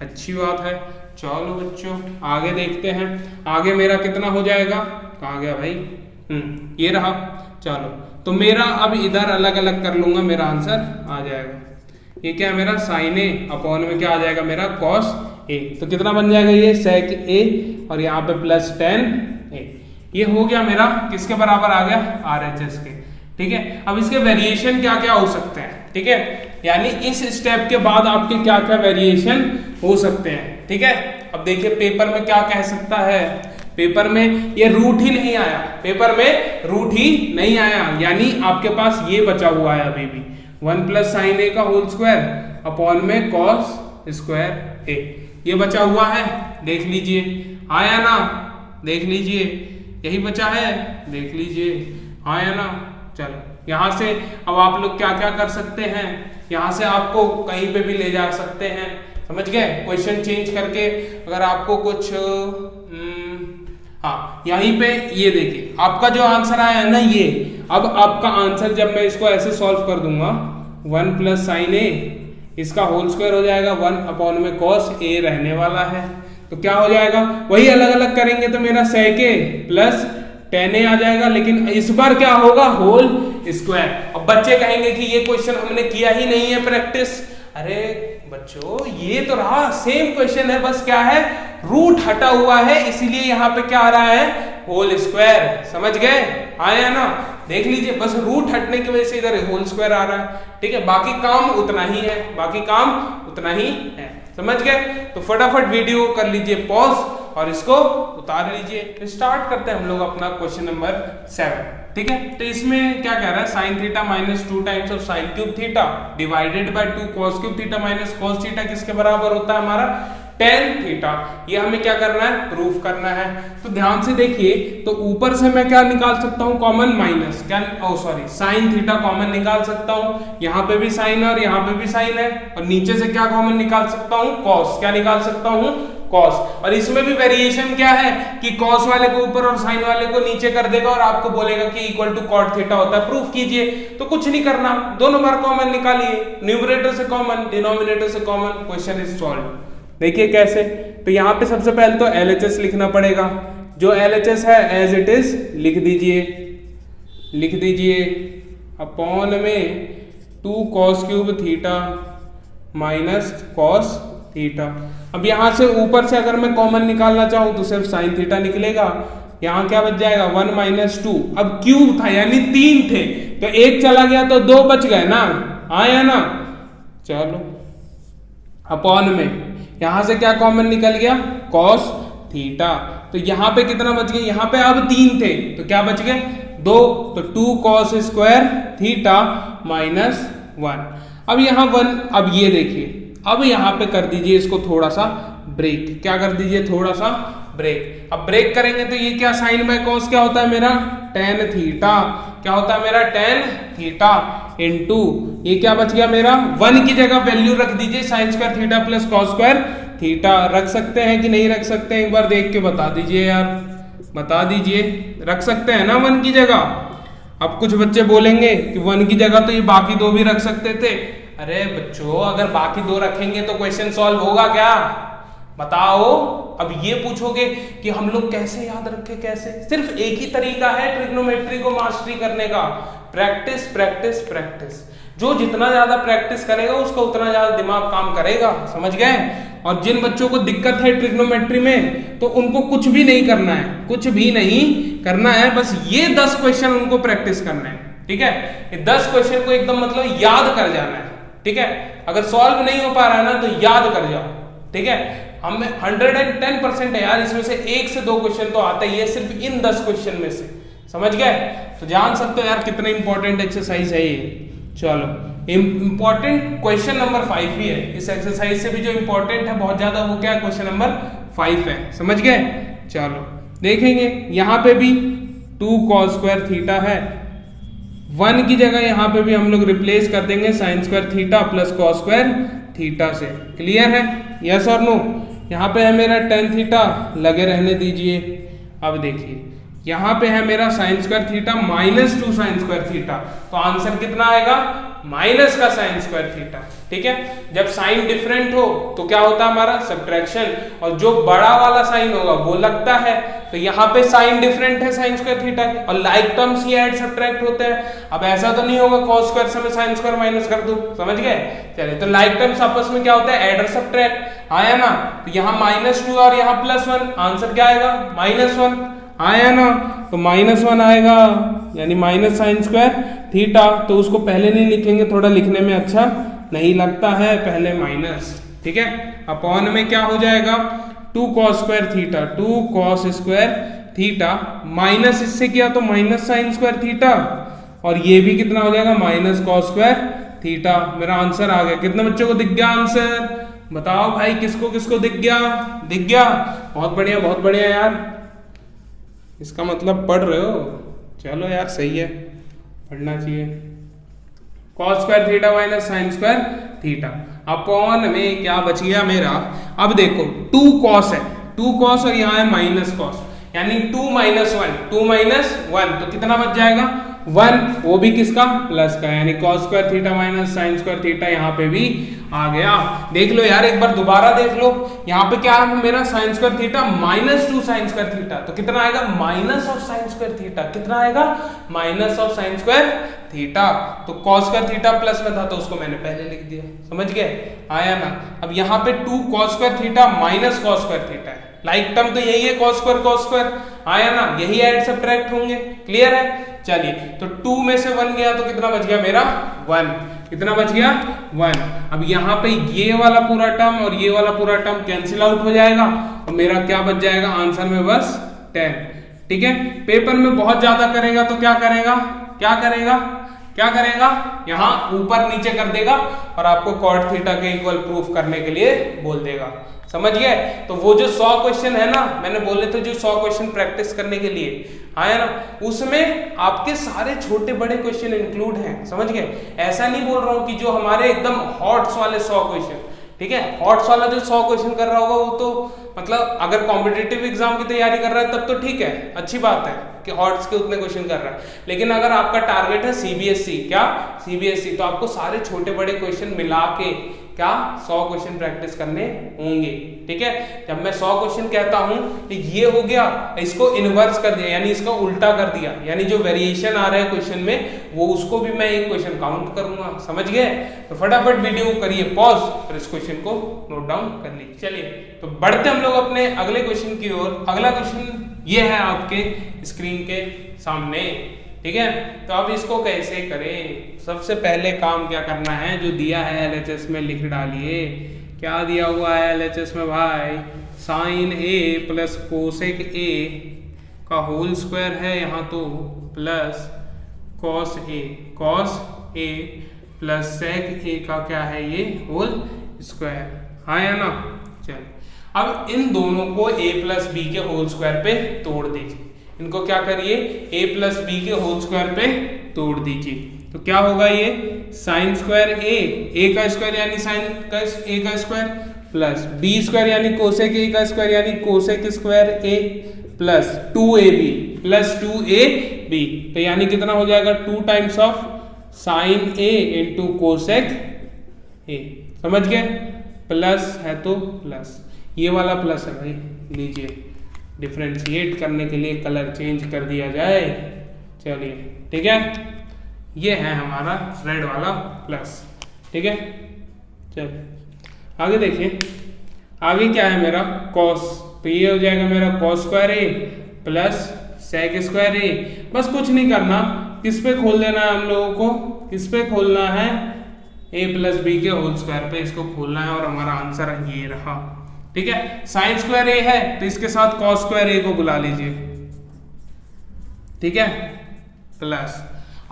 अच्छी बात है। चलो बच्चों आगे देखते हैं, आगे मेरा कितना हो जाएगा, कहाँ गया भाई, ये रहा। चलो तो मेरा अब इधर अलग अलग कर लूंगा, मेरा आंसर आ जाएगा। ये क्या है मेरा साइन ए अपॉन में क्या आ जाएगा मेरा कॉस ए, तो कितना बन जाएगा ये सेक ए और यहाँ पे प्लस 10 ए। ये हो गया मेरा किसके बराबर आ गया, RHS के। ठीक है, अब इसके वेरिएशन क्या क्या हो सकते हैं। ठीक है, यानी इस स्टेप के बाद आपके क्या क्या वेरिएशन हो सकते हैं। ठीक है, अब देखिए पेपर में क्या कह सकता है, पेपर में ये रूट ही नहीं आया, पेपर में रूट ही नहीं आया, यानी आपके पास ये बचा हुआ है अभी भी 1 प्लस साइन ए का होल स्क्वायर अपॉन में कॉस स्क्वायर ए, ये बचा हुआ है। देख लीजिए आया ना, देख लीजिए यही बचा है, देख लीजिए आया ना। चलो यहाँ से अब आप लोग क्या क्या कर सकते हैं, यहाँ से आपको कहीं पे भी ले जा सकते हैं, समझ गए, क्वेश्चन चेंज करके। अगर आपको कुछ हाँ यहीं पे ये देखिए आपका जो आंसर आया है ना ये, अब आपका आंसर जब मैं इसको ऐसे सॉल्व कर दूंगा 1 प्लस साइन ए इसका होल स्क्वायर हो जाएगा 1 अपॉन में कॉस ए रहने वाला है, तो क्या हो जाएगा, वही अलग अलग करेंगे तो मेरा सेक ए प्लस 10 आ जाएगा, लेकिन इस बार क्या होगा होल स्क्वायर। अब बच्चे कहेंगे कि ये क्वेश्चन हमने किया ही नहीं है प्रैक्टिस। अरे बच्चों ये तो रहा सेम क्वेश्चन है, बस क्या है रूट हटा हुआ है, इसीलिए यहाँ पे क्या आ रहा है होल स्क्वायर। समझ गए, आया ना, देख लीजिए बस रूट हटने की वजह से इधर होल स्क्वायर आ रहा है। ठीक है, बाकी काम उतना ही है, बाकी काम उतना ही है, समझ गए। तो फटाफट वीडियो कर लीजिए पॉज और इसको उतार लीजिए। स्टार्ट करते हैं हम लोग अपना क्वेश्चन नंबर 7। ठीक है, तो इसमें क्या कह रहा है, sign theta minus 2 times of sine cube theta divided by 2 cos cube theta minus cos theta किसके बराबर होता है हमारा tan थीटा। ये हमें क्या करना है, प्रूफ करना है। तो ध्यान से देखिए, तो ऊपर से मैं क्या निकाल सकता हूँ कॉमन, माइनस क्या सॉरी साइन थीटा कॉमन निकाल सकता हूँ, यहाँ पे भी साइन है और यहाँ पे भी साइन है, और नीचे से क्या कॉमन निकाल सकता हूँ कॉस, क्या निकाल सकता हूँ कॉस। और इसमें भी वेरिएशन क्या है कि कॉस वाले को ऊपर और साइन वाले को नीचे कर देगा और आपको बोलेगा कि इक्वल टू कॉट थीटा होता है, प्रूफ कीजिए। तो कुछ नहीं करना, दोनों बार कॉमन निकालिए, न्यूमरेटर से कॉमन डिनोमिनेटर से कॉमन, क्वेश्चन इज सॉल्व। देखिए कैसे, तो यहाँ पे सबसे पहले तो LHS लिखना पड़ेगा, जो LHS है एज इट इज लिख दीजिए, लिख दीजिए अपॉन में 2 cos cube theta minus cos theta. अब यहाँ से ऊपर से अगर मैं कॉमन निकालना चाहूं तो सिर्फ साइन थीटा निकलेगा, यहाँ क्या बच जाएगा 1 माइनस 2, अब क्यूब था यानी 3 थे तो 1 चला गया तो 2 बच गए ना, आया ना। चलो अपॉन में यहां से क्या कॉमन निकल गया कॉस थीटा, तो यहाँ पे कितना बच गया, यहाँ पे अब 3 थे तो क्या बच गए 2, तो 2 कॉस स्क्वायर थीटा माइनस 1। अब यहाँ 1, अब ये देखिए अब यहाँ पे कर दीजिए इसको थोड़ा सा ब्रेक, क्या कर दीजिए थोड़ा सा ब्रेक। अब ब्रेक करेंगे तो ये क्या साइन बाय कॉस क्या होता है मेरा टेन थीटा, क्या होता है मेरा टेन थीटा इनटू ये क्या बच गया मेरा 1 की जगह वैल्यू रख दीजिए sign square theta plus cos square theta. रख सकते हैं कि नहीं रख सकते हैं, एक बार देख के बता दीजिए यार, बता दीजिए। रख सकते हैं ना 1 की जगह। अब कुछ बच्चे बोलेंगे कि 1 की जगह तो ये बाकी दो भी रख सकते थे। अरे बच्चों अगर बाकी दो रखेंगे तो क्वेश्चन सॉल्व होगा क्या, बताओ। अब ये पूछोगे कि हम लोग कैसे याद रखें, कैसे? सिर्फ एक ही तरीका है ट्रिग्नोमेट्री को मास्टरी करने का, प्रैक्टिस प्रैक्टिस प्रैक्टिस। जो जितना ज्यादा प्रैक्टिस करेगा उसका उतना ज्यादा दिमाग काम करेगा, समझ गए। और जिन बच्चों को दिक्कत है ट्रिग्नोमेट्री में तो उनको कुछ भी नहीं करना है, कुछ भी नहीं करना है, बस ये 10 क्वेश्चन उनको प्रैक्टिस करना है, ठीक है। ये 10 क्वेश्चन को एकदम मतलब याद कर जाना है, ठीक है। अगर सॉल्व नहीं हो पा रहा है ना तो याद कर जाओ, ठीक है। हमें 110% है यार, इसमें से 1 से 2 क्वेश्चन तो आते ही है सिर्फ इन 10 क्वेश्चन में से, समझ गए। तो जान सकते हो यार कितना इंपॉर्टेंट एक्सरसाइज है ये। चलो इंपॉर्टेंट क्वेश्चन नंबर 5 ही है, इस एक्सरसाइज से भी जो इंपॉर्टेंट है बहुत ज्यादा, वो क्या है क्वेश्चन नंबर 5 है, समझ गए। चलो देखेंगे यहाँ पे भी 2 cos स्क्वायर थीटा है, 1 की जगह यहाँ पे भी हम लोग रिप्लेस कर देंगे sign square theta plus cos square theta से। क्लियर है, यस और नो। यहाँ पे है मेरा टेन थीटा, लगे रहने दीजिए। अब देखिए यहाँ पे है मेरा sign square theta minus 2 sign square theta, तो आंसर कितना आएगा माइनस का साइन स्क्वायर थीटा, ठीक है। जब साइन डिफरेंट हो तो क्या होता है हमारा सब्ट्रैक्शन, और जो बड़ा वाला साइन होगा वो लगता है। तो यहाँ पे साइन डिफरेंट है साइन स्क्वायर थीटा के, और लाइक टर्म्स ही ऐड सब्ट्रैक्ट होते हैं। अब ऐसा तो नहीं होगा cos स्क्वायर से मैं साइन स्क्वायर माइनस कर दूं, समझ गए। चलिए तो लाइक टर्म्स आपस में क्या होता है ऐड और सब्ट्रैक्ट, आया ना। तो यहाँ -2 और यहाँ +1, आंसर क्या आएगा -1, आया ना। तो -1 आएगा यानी माइनस साइन स्क्वायर थीटा। तो उसको पहले नहीं लिखेंगे, थोड़ा लिखने में अच्छा नहीं लगता है, पहले माइनस, ठीक है। अपॉन में क्या हो जाएगा 2 cos square theta, 2 cos square theta minus इससे किया तो माइनस साइन स्क्वायर थीटा, और ये भी कितना हो जाएगा माइनस cos स्क्वायर थीटा। मेरा आंसर आ गया। कितने बच्चों को दिख गया आंसर, बताओ भाई किसको किसको दिख गया, दिख गया। बहुत बढ़िया बहुत बढ़िया यार, इसका मतलब पढ़ रहे हो, चलो यार सही है, पढ़ना चाहिए। cos square theta minus sine square theta upon में क्या बच गया मेरा। अब देखो 2 cos है, 2 cos और यहाँ है माइनस cos, यानी 2 - 1, 2 - 1 तो कितना बच जाएगा 1, वो भी किसका प्लस का, यानी cos square theta minus sine square theta यहाँ पे भी आ गया। देख लो यार एक बार दोबारा देख लो, यहाँ पे क्या है मेरा sign square theta -2 sign square theta, तो कितना आएगा minus of sine square theta, कितना आएगा minus of sine square theta. तो cos स्क्वायर थीटा प्लस में था तो उसको मैंने पहले लिख दिया, समझ गए, आया ना। अब यहाँ पे 2 cos square theta minus cos square theta है, लाइक टर्म तो यही है cos स्क्वायर, आया ना, यही ऐड सब्ट्रैक्ट होंगे, क्लियर है। चलिए तो 2 में से 1 गया तो कितना बच गया मेरा 1, कितना बच गया 1। अब यहाँ पे ये वाला पूरा टर्म और ये वाला पूरा टर्म कैंसिल आउट हो जाएगा और मेरा क्या बच जाएगा आंसर में बस 10, ठीक है। पेपर में बहुत ज्यादा करेगा तो क्या करेगा, क्या करेगा, क्या करेगा, यहाँ ऊपर नीचे कर देगा और आपको cot थीटा के इक्वल प्रूफ करने के लिए बोल देगा, समझ गए। तो वो जो 100 क्वेश्चन है ना, मैंने बोले थे जो 100 क्वेश्चन प्रैक्टिस करने के लिए आया ना, उसमें आपके सारे छोटे बड़े क्वेश्चन इंक्लूड हैं, समझ गए। ऐसा नहीं बोल रहा हूं कि जो हमारे एकदम हॉट्स वाले 100 क्वेश्चन, ठीक है, हॉट्स वाला जो 100 क्वेश्चन कर रहा होगा वो तो मतलब अगर कॉम्पिटिटिव एग्जाम की तैयारी कर रहा है तब तो ठीक है, अच्छी बात है कि हॉट्स के उतने क्वेश्चन कर रहा है। लेकिन अगर आपका टारगेट है सीबीएसई, क्या सीबीएसई, तो आपको सारे छोटे बड़े क्वेश्चन मिला के क्या 100 क्वेश्चन प्रैक्टिस करने होंगे, ठीक है। जब मैं 100 क्वेश्चन कहता हूं तो ये हो गया, इसको इनवर्स कर दिया यानी इसका उल्टा कर दिया, यानी जो वेरिएशन आ रहा है क्वेश्चन में वो उसको भी मैं एक क्वेश्चन काउंट करूंगा, समझ गए। तो फटाफट वीडियो करिए पॉज और इस क्वेश्चन को नोट डाउन कर लीजिए। चलिए तो बढ़ते हम लोग अपने अगले क्वेश्चन की ओर। अगला क्वेश्चन ये है आपके स्क्रीन के सामने, ठीक है। तो अब इसको कैसे करें, सबसे पहले काम क्या करना है, जो दिया है एलएचएस में लिख डालिए। क्या दिया हुआ है एलएचएस में भाई, sine A plus cosec A का होल स्क्वायर है यहाँ तो, plus cos A plus sec A का क्या है ये होल स्क्वायर, हाँ या ना। चल अब इन दोनों को a प्लस बी के होल स्क्वायर पे तोड़ दीजिए। इनको क्या करिए, a प्लस बी के होल स्क्वायर पे तोड़ दीजिए। तो क्या होगा, ये साइन स्क्वायर a का स्क्वायर यानी साइन का a का स्क्वायर प्लस b स्क्वायर यानी कोसेक a का स्क्वायर यानी cosec square a plus 2ab plus 2ab। तो यानी कितना हो जाएगा, 2 times of sine a into cosec a। समझ गए, प्लस है तो प्लस, ये वाला प्लस है भाई, लीजिए डिफरेंशिएट करने के लिए कलर चेंज कर दिया जाए। चलिए ठीक है, ये है हमारा रेड वाला प्लस। ठीक है, चलिए आगे देखिए, आगे क्या है मेरा कॉस। तो ये हो जाएगा मेरा कॉस स्क्वायर ए प्लस सेक स्क्वायर ए। बस कुछ नहीं करना, किस पे खोल देना है हम लोगों को, किस पे खोलना है, ए प्लस बी के होल स्क्वायर पे इसको खोलना है और हमारा आंसर ये रहा। ठीक है, साइन स्क्वायर ए है तो इसके साथ कॉस स्क्वायर ए को बुला लीजिए। ठीक है, प्लस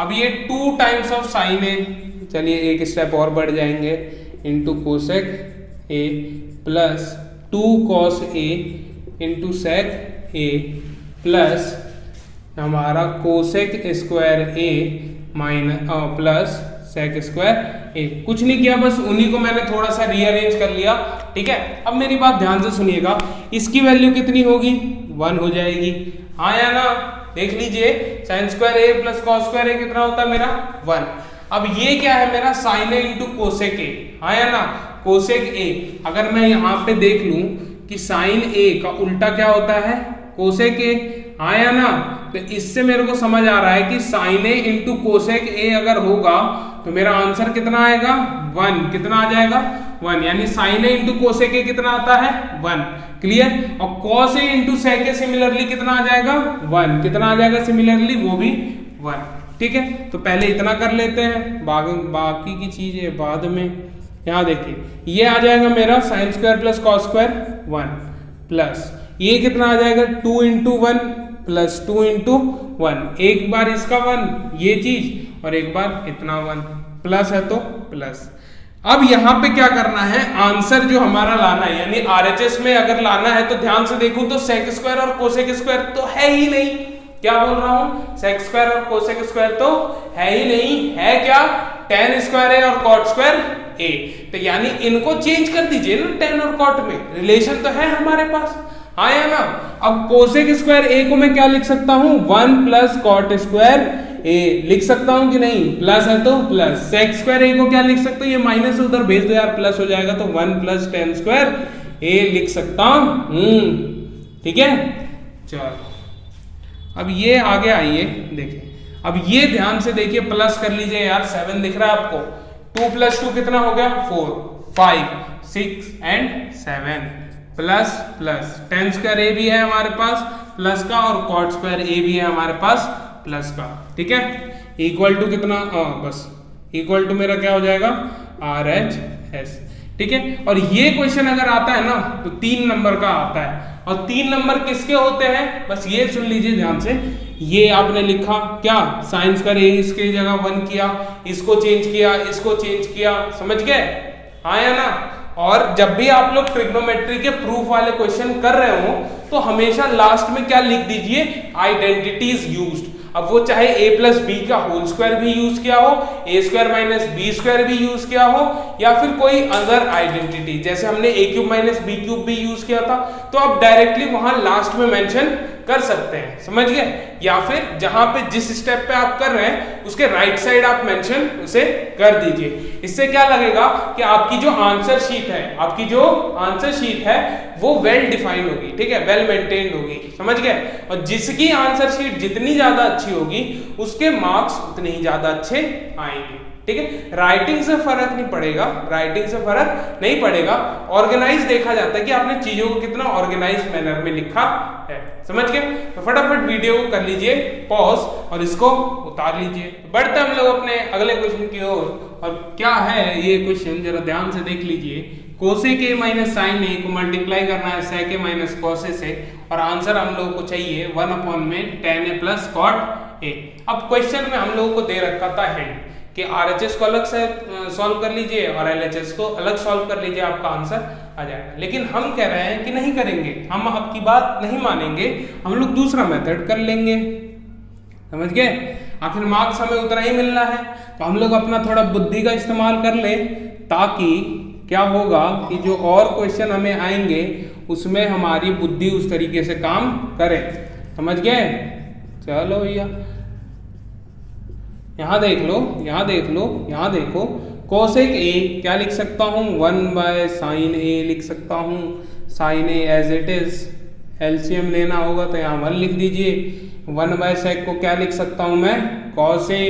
अब ये 2 टाइम्स ऑफ साइन ए, चलिए एक स्टेप और बढ़ जाएंगे, into cosec A plus 2 cos A into sec A plus हमारा cosec square A minus plus sec square A. कुछ नहीं किया, बस उन्हीं को मैंने थोड़ा सा रीअरेंज कर लिया। ठीक है, अब मेरी बात ध्यान से सुनिएगा, इसकी वैल्यू कितनी होगी, 1 हो जाएगी। हाँ या ना, देख लीजिए साइन स्क्वायर ए प्लस कॉस स्क्वायर ए कितना होता है मेरा 1। अब ये क्या है मेरा sine A into cosec A. हाँ या ना, कोसेक ए। अगर मैं यहाँ पे देख लूं कि साइन ए का उल्टा क्या होता है, कोसेक ए। हाँ या ना, तो इससे मेरे को समझ आ रहा है कि sine A into cosec A अगर होगा तो मेरा आंसर कितना आएगा, 1। कितना आ जाएगा, 1। यानी sine A into cosec A कितना आता है, 1। क्लियर। और cos A into sec A similarly कितना आ जाएगा, 1। कितना आ जाएगा सिमिलरली, वो भी 1। ठीक है, तो पहले इतना कर लेते हैं, बाकी की चीजें बाद में। यहाँ देखिए, ये आ जाएगा मेरा sign square plus cos square 1 plus ये कितना आ जाएगा, 2 इंटू 1 प्लस 2 इंटू 1। एक बार इसका 1 ये चीज और एक बार इतना 1, प्लस है तो प्लस। अब यहाँ पे क्या करना है, आंसर जो हमारा लाना है, यानी आरएचएस में अगर लाना है तो ध्यान से देखूं तो सेक स्क्वायर और कोसेक स्क्वायर तो है ही नहीं। क्या बोल रहा हूं, सेक स्क्वायर और कोसेक स्क्वायर तो है ही नहीं। है क्या, tan स्क्वायर ए और कॉट स्क्वायर ए। तो यानी इनको चेंज कर दीजिए ना, tan और कॉट में रिलेशन तो है हमारे पास। हाँ या ना। अब कोसेक स्क्वायर ए को मैं क्या लिख सकता हूं, 1 प्लस कॉट स्क्वायर ए लिख सकता हूं कि नहीं, प्लस है तो प्लस। सेक स्क्वायर ए को क्या लिख सकते हो, ये माइनस उधर भेज दो यार, प्लस हो जाएगा तो 1 प्लस tan स्क्वायर ए लिख सकता हूं। ठीक है, चलो अब ये आगे आइए देखिए, अब ये ध्यान से देखिए, प्लस कर लीजिए यार, 7 दिख रहा है आपको, 2 प्लस 2 कितना हो गया, 4, 5, 6 and 7 plus plus tan square A भी है हमारे पास प्लस का और कॉट स्क्वायर ए भी है हमारे पास प्लस का। ठीक है, इक्वल टू कितना, बस इक्वल टू मेरा क्या हो जाएगा, RHS। ठीक है, और ये क्वेश्चन अगर आता है ना तो 3 नंबर का आता है। और 3 नंबर किसके होते हैं, बस ये सुन लीजिए ध्यान से। ये आपने लिखा क्या, साइन स्क्वायर ए इसकी जगह 1 किया, इसको चेंज किया, इसको चेंज किया, समझ गए। हाँ या ना। और जब भी आप लोग ट्रिग्नोमेट्री के प्रूफ वाले क्वेश्चन कर रहे हो तो हमेशा लास्ट में क्या लिख दीजिए, आइडेंटिटीज यूज्ड। अब वो चाहे a प्लस बी का होल स्क्वायर भी यूज किया हो, a square minus B square भी यूज किया हो, या फिर कोई अदर आइडेंटिटी, जैसे हमने a cube minus B cube भी यूज किया था, तो आप डायरेक्टली वहां लास्ट में मेंशन कर सकते हैं, समझ गए। या फिर जहां पे जिस स्टेप पे आप कर रहे हैं उसके राइट साइड आप मेंशन उसे कर दीजिए। इससे क्या लगेगा कि आपकी जो आंसर शीट है, आपकी जो आंसर शीट है वो वेल डिफाइंड होगी, ठीक है, वेल मेंटेन्ड होगी, समझ गए। और जिसकी आंसर शीट जितनी ज्यादा अच्छी होगी उसके मार्क्स उतने ही ज्यादा अच्छे आएंगे। ठीक है, राइटिंग से फर्क नहीं पड़ेगा, राइटिंग से फर्क नहीं पड़ेगा। ऑर्गेनाइज देखा जाता है कि आपने चीजों को कितना ऑर्गेनाइज मैनर में लिखा है, समझ गए। तो फटाफट वीडियो को कर लीजिए पॉज और इसको उतार लीजिए। बढ़ते हम लोग अपने अगले क्वेश्चन की ओर। और क्या है ये क्वेश्चन, जरा ध्यान से देख लीजिए। कोसेक ए माइनस साइन ए को मल्टीप्लाई करना है सेक ए माइनस कॉस ए से, और आंसर हम लोगों को चाहिए 1 में tan A plus cot A. अब क्वेश्चन में हम लोगों को दे रखा था हिंट कि आरएचएस को अलग से सॉल्व कर लीजिए और एलएचएस को अलग सॉल्व कर लीजिए, आपका आंसर आ जाएगा। लेकिन हम कह रहे हैं कि नहीं करेंगे, हम आपकी बात नहीं मानेंगे, हम लोग दूसरा मेथड कर लेंगे। समझ गए? आखिर मार्क्स हमें उतना ही मिलना है, तो हम लोग अपना थोड़ा बुद्धि का इस्तेमाल कर लें, ताकि क्या होगा कि जो और क्वेश्चन हमें आएंगे उसमें हमारी बुद्धि उस तरीके से काम करे। समझ गए? चलो भैया यहां देख लो, यहां देख लो, यहां देखो, कोसेक ए क्या लिख सकता हूं, 1/sin a लिख सकता हूं। sin a as it is, LCM लेना होगा तो यहाँ 1 लिख दीजिए। 1/sec को क्या लिख सकता हूं मैं, cos a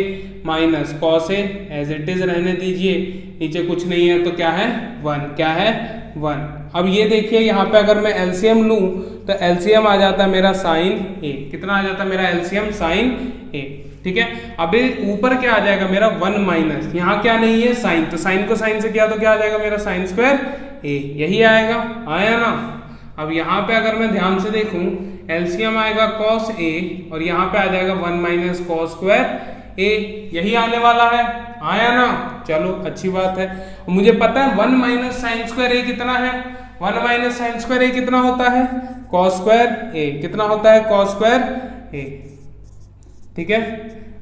minus cos a as it is रहने दीजिए, नीचे कुछ नहीं है तो क्या है 1, क्या है 1। अब ये देखिए यहाँ पे अगर मैं एलसीएम लूं तो एलसीएम आ जाता है मेरा sin a, कितना आ जाता है मेरा एलसीएम sin a, ठीक है। अब ऊपर क्या आ जाएगा मेरा 1 माइनस, यहाँ क्या नहीं है साइन, तो साइन को साइन से किया तो क्या आ जाएगा मेरा sin स्क्वायर a, यही आएगा, आया ना। अब यहाँ पे अगर मैं ध्यान से देखूं एलसीएम आएगा cos a और यहाँ पे आ जाएगा 1 माइनस cos स्क्वायर a, यही आने वाला है, आया ना। चलो अच्छी बात है। मुझे पता है 1 माइनस साइन स्क्वायर a कितना है, 1 माइनस साइन स्क्वायर a कितना होता है cos स्क्वायर a, कितना होता है cos स्क्वायर a, ठीक है।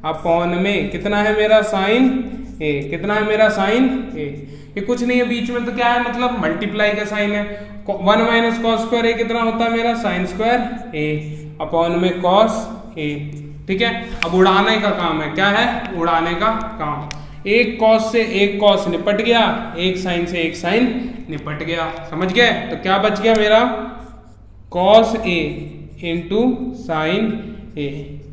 अपॉन में कितना है मेरा साइन a, कितना है मेरा साइन a, ये कुछ नहीं है बीच में तो क्या है, मतलब मल्टीप्लाई का साइन है। 1 माइनस कॉस स्क्वायर a कितना होता है मेरा साइन स्क्वायर a अपॉन में कॉस a, ठीक है। अब उड़ाने का काम है, क्या है उड़ाने का काम, एक कॉस से एक कॉस निपट गया, एक साइन से एक साइन निपट गया। समझ गए? तो क्या बच गया मेरा cos a into sine a,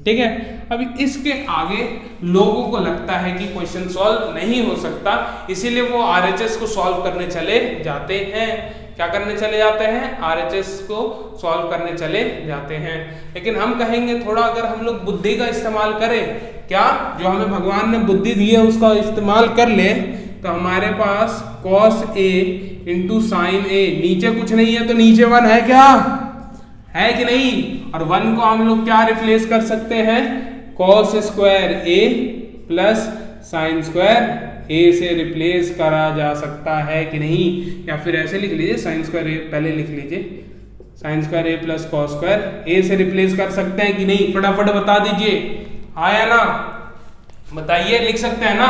ठीक है। अभी इसके आगे लोगों को लगता है कि क्वेश्चन सॉल्व नहीं हो सकता, इसीलिए वो आरएचएस को सॉल्व करने चले जाते हैं। क्या करने चले जाते हैं? आरएचएस को सॉल्व करने चले जाते हैं। लेकिन हम कहेंगे थोड़ा अगर हम लोग बुद्धि का इस्तेमाल करें, क्या जो हमें भगवान ने बुद्धि दी है उसका इस्तेमाल कर ले, तो हमारे पास cos a into sine a, नीचे कुछ नहीं है तो नीचे 1 है, क्या है कि नहीं। और 1 को हम लोग क्या रिप्लेस कर सकते हैं, cos square a plus sine square a से रिप्लेस करा जा सकता है कि नहीं। या फिर ऐसे लिख लीजिए, साइन स्क्वायर a पहले लिख लीजिए, sine square a plus cos square a से रिप्लेस कर सकते हैं कि नहीं, फटाफट बता दीजिए, आया ना, बताइए, लिख सकते हैं ना।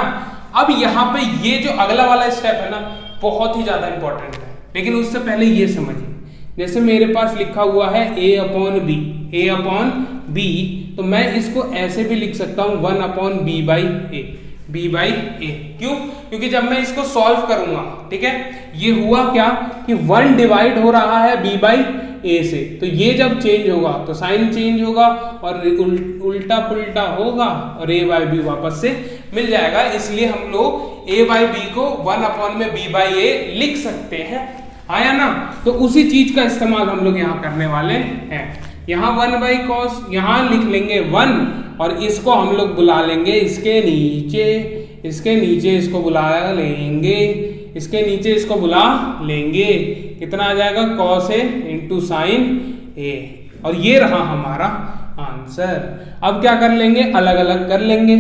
अब यहाँ पे ये जो अगला वाला स्टेप है ना बहुत ही ज्यादा इंपॉर्टेंट है, लेकिन उससे पहले ये समझिए, जैसे मेरे पास लिखा हुआ है a अपॉन b, तो मैं इसको ऐसे भी लिख सकता हूं 1 अपॉन b बाई a। क्यों? क्योंकि जब मैं इसको सॉल्व करूंगा, ठीक है, ये हुआ क्या कि 1 डिवाइड हो रहा है b बाई a से, तो ये जब चेंज होगा तो साइन चेंज होगा और उल्टा पुल्टा होगा और a बाई b वापस से मिल जाएगा। इसलिए हम लोग a बाई b को 1 अपॉन में b बाई a लिख सकते हैं, आया ना। तो उसी चीज का इस्तेमाल हम लोग यहाँ करने वाले हैं। यहाँ 1 बाई कॉस यहाँ लिख लेंगे 1 और इसको हम लोग बुला लेंगे इसके नीचे, इसको बुला लेंगे, इसके नीचे इसको बुला लेंगे, कितना आ जाएगा cos a into sine a, और ये रहा हमारा आंसर। अब क्या कर लेंगे, अलग अलग कर लेंगे,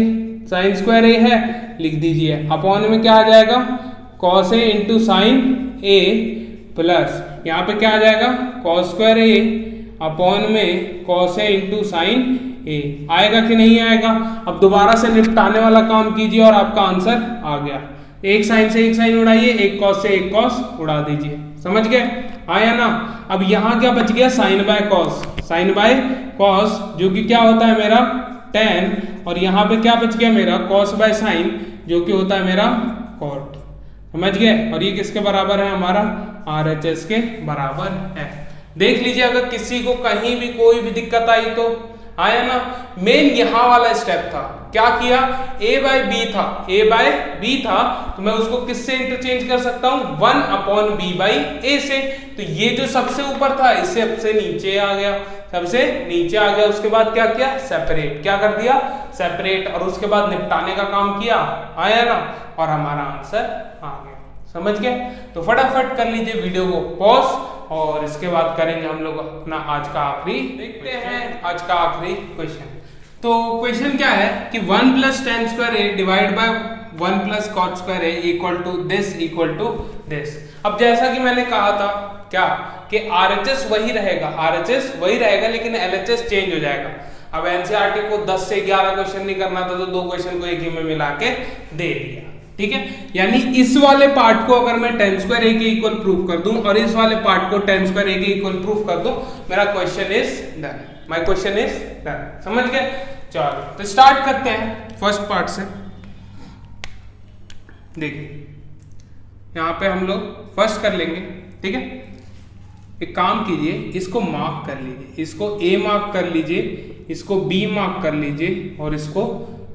साइन स्क्वायर a है लिख दीजिए, अपॉन में क्या आ जाएगा cos a into sine a plus यहाँ पे क्या आ जाएगा cos स्क्वायर a अपॉन में cos a into sine a, आएगा कि नहीं आएगा। अब दोबारा से निपटाने वाला काम कीजिए और आपका आंसर आ गया। एक साइन से एक साइन उड़ाइए, एक cos से एक cos उड़ा दीजिए, समझ गए, आया ना। अब यहाँ क्या बच गया, साइन बाय cos, जो कि क्या होता है मेरा tan, और यहाँ पे क्या बच गया मेरा cos बाय साइन, जो कि होता है मेरा cot, समझ गए। और ये किसके बराबर है, हमारा RHS के बराबर है। देख लीजिए अगर किसी को कहीं भी कोई भी दिक्कत आई तो, आया ना। मेन यहाँ वाला स्टेप था, क्या किया, a बाई बी था तो मैं उसको किससे इंटरचेंज कर सकता हूँ 1 अपॉन b बाई a से। तो ये जो सबसे ऊपर था इससे सबसे नीचे आ गया, उसके बाद क्या किया, सेपरेट, क्या कर दिया, सेपरेट, और उसके बाद निपटाने का काम किया, आया ना, और हमारा आंसर आ गया, समझ गए। तो फटाफट कर लीजिए वीडियो को पॉज, और इसके बाद करेंगे हम लोग अपना आज का आखिरी, देखते हैं आज का आखिरी क्वेश्चन। तो क्वेश्चन क्या है कि 1 plus tan square a divide by 1 plus cot square A equal to this. अब जैसा कि मैंने कहा था क्या कि RHS वही रहेगा लेकिन LHS चेंज हो जाएगा। अब एनसीईआरटी को 10 से 11 क्वेश्चन नहीं करना था तो 2 क्वेश्चन को एक ही में मिला के दे दिया, ठीक है। यानी इस वाले पार्ट को अगर मैं tan स्क्वायर ए के इक्वल प्रूफ कर दूं और इस वाले पार्ट को tan स्क्वायर ए के इक्वल प्रूफ कर दूं, मेरा question is done, my question is done. समझ गए? चलो तो स्टार्ट करते हैं फर्स्ट पार्ट से। देखिए यहां पे हम लोग फर्स्ट कर लेंगे, ठीक है। एक काम कीजिए, इसको मार्क कर लीजिए, इसको A मार्क कर लीजिए, इसको B मार्क कर लीजिए और इसको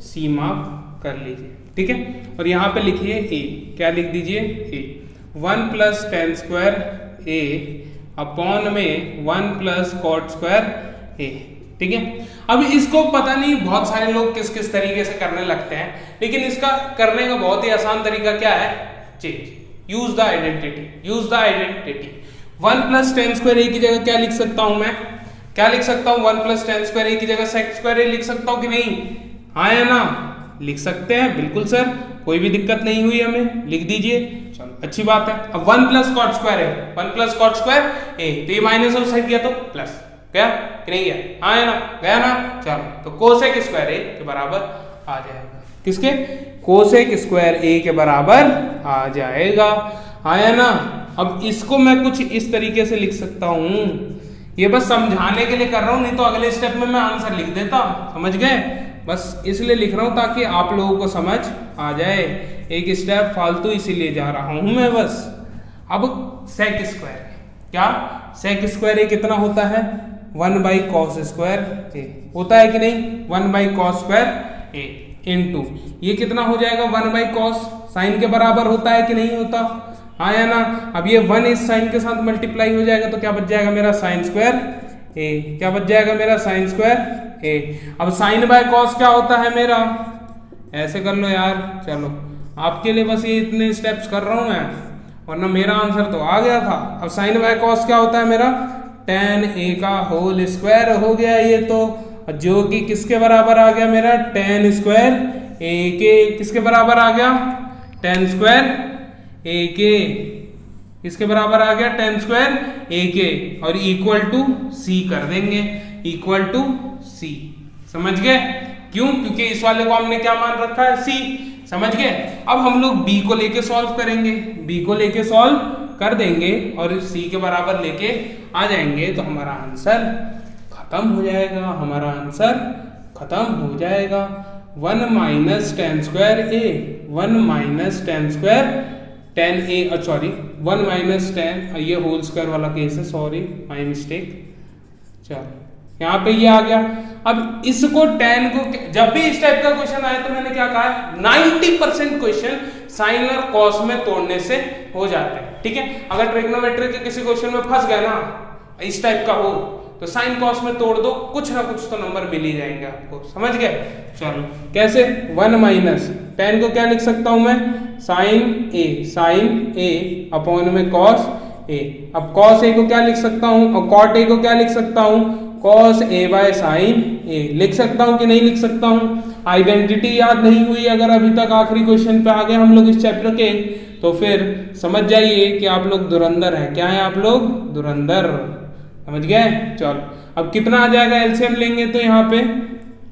C मार्क कर लीजिए, ठीक है। और यहाँ पे लिखिए A, क्या लिख दीजिए A 1 plus tan square A upon में 1 प्लस कॉट स्क्वायर A, ठीक है। अब इसको पता नहीं बहुत सारे लोग किस किस तरीके से करने लगते हैं, लेकिन इसका करने का बहुत ही आसान तरीका क्या है, change, use the identity. 1 plus tan square A की जगह क्या लिख सकता हूं मैं, क्या लिख सकता हूं, 1 प्लस tan स्क्वायर ए की जगह sec स्क्वायर ए लिख सकता हूं कि नहीं, हाँ या ना, लिख सकते हैं, बिल्कुल सर, कोई भी दिक्कत नहीं हुई हमें, लिख दीजिए, चलो अच्छी बात है। अब 1 प्लस कॉट स्क्वायर ए, 1 प्लस कॉट स्क्वायर ए, तो ये माइनस और साइड गया तो प्लस, गया कि नहीं गया, हाँ या ना, गया ना। चलो तो कोसेक स्क्वायर ए के बराबर आ जाएगा, किसके, कोसेक स्क्वायर ए के बराबर आ जाएगा, हाँ या ना। अब इसको मैं कुछ इस तरीके से लिख सकता हूं, ये बस समझाने के लिए कर रहा हूं, नहीं तो अगले स्टेप में मैं आंसर लिख देता, समझ गए, बस इसलिए लिख रहा हूं ताकि आप लोगों को समझ आ जाए, एक स्टेप फालतू इसीलिए जा रहा हूं मैं बस। अब सेक स्क्वायर, क्या सेक स्क्वायर ए कितना होता है, 1 बाई कॉस स्क्वायर ए होता है कि नहीं, 1 by cos square A into ये कितना हो जाएगा, 1 बाई कॉस साइन के बराबर होता है कि नहीं होता, हाँ या ना। अब ये 1 इस साइन के साथ मल्टीप्लाई हो जाएगा तो क्या बच जाएगा मेरा साइन स्क्वायर ए, क्या बच जाएगा मेरा साइन स्क्वायर ए। अब साइन बाय कॉस क्या होता है मेरा, ऐसे कर लो यार, चलो आपके लिए बस ये इतने स्टेप्स कर रहा हूं मैं, वरना मेरा आंसर तो आ गया था। अब साइन बाय कॉस क्या होता है मेरा, tan ए का होल स्क्वायर हो गया ये तो, जो कि किसके बराबर आ गया मेरा, tan स्क्वायर ए के किसके बराबर आ गया, tan स्क्वायर ए के इसके बराबर आ गया, tan स्क्वायर ए के, और इक्वल टू c कर देंगे, इक्वल टू c, समझ गए, क्यों, क्योंकि इस वाले को हमने क्या मान रखा है, c, समझ गए। अब हम लोग b को लेके सॉल्व करेंगे, b को लेके सॉल्व कर देंगे और c के बराबर लेके आ जाएंगे तो हमारा आंसर खत्म हो जाएगा, हमारा आंसर खत्म हो जाएगा। 1 माइनस tan स्क्वायर ए, 1 माइनस tan स्क्वायर tan ए, सॉरी 1 माइनस tan, ये होल स्क्वायर वाला केस है, सॉरी माय मिस्टेक। चलो यहाँ पे ये आ गया। अब इसको tan को, जब भी इस टाइप का क्वेश्चन आए तो मैंने क्या कहा है, 90% क्वेश्चन साइन और कॉस में तोड़ने से हो जाते हैं, ठीक है। अगर ट्रिग्नोमेट्री के किसी क्वेश्चन में फंस गए ना, इस टाइप का हो, तो साइन कॉस में तोड़ दो, कुछ ना कुछ तो नंबर मिल ही जाएंगे आपको, समझ गए। चलो कैसे, 1 माइनस tan को क्या लिख सकता हूं मैं, साइन ए अपॉन में कॉस ए। अब कॉस ए को क्या लिख सकता हूं, और कॉट ए को क्या लिख सकता हूं, कॉस ए बाय साइन ए लिख सकता हूं कि नहीं लिख सकता हूं। आइडेंटिटी याद नहीं हुई अगर अभी तक आखिरी क्वेश्चन पे आ गए हम लोग इस चैप्टर के, तो फिर समझ जाइए कि आप लोग धुरंधर हैं, क्या है आप लोग, धुरंधर, समझ गए। चलो अब कितना आ जाएगा, एलसीएम लेंगे तो यहाँ पे,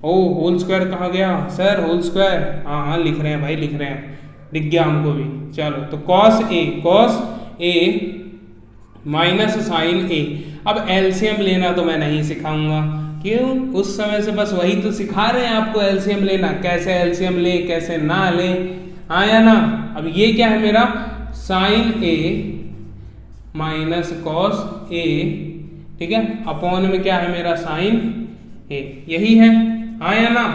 ओ होल स्क्वायर कहाँ गया सर, होल स्क्वायर, हाँ हाँ लिख रहे हैं भाई, लिख रहे हैं, दिख गया हमको भी। चलो तो कॉस ए माइनस साइन ए। अब एलसीएम लेना तो मैं नहीं सिखाऊंगा, क्यों, उस समय से बस वही तो सिखा रहे हैं आपको, एलसीएम लेना, कैसे एलसीएम ले कैसे ना ले, हाँ या ना। अब ये क्या है मेरा, sine A minus cos A, ठीक है, अपॉन में क्या है मेरा साइन ए, यही है, हाँ या ना।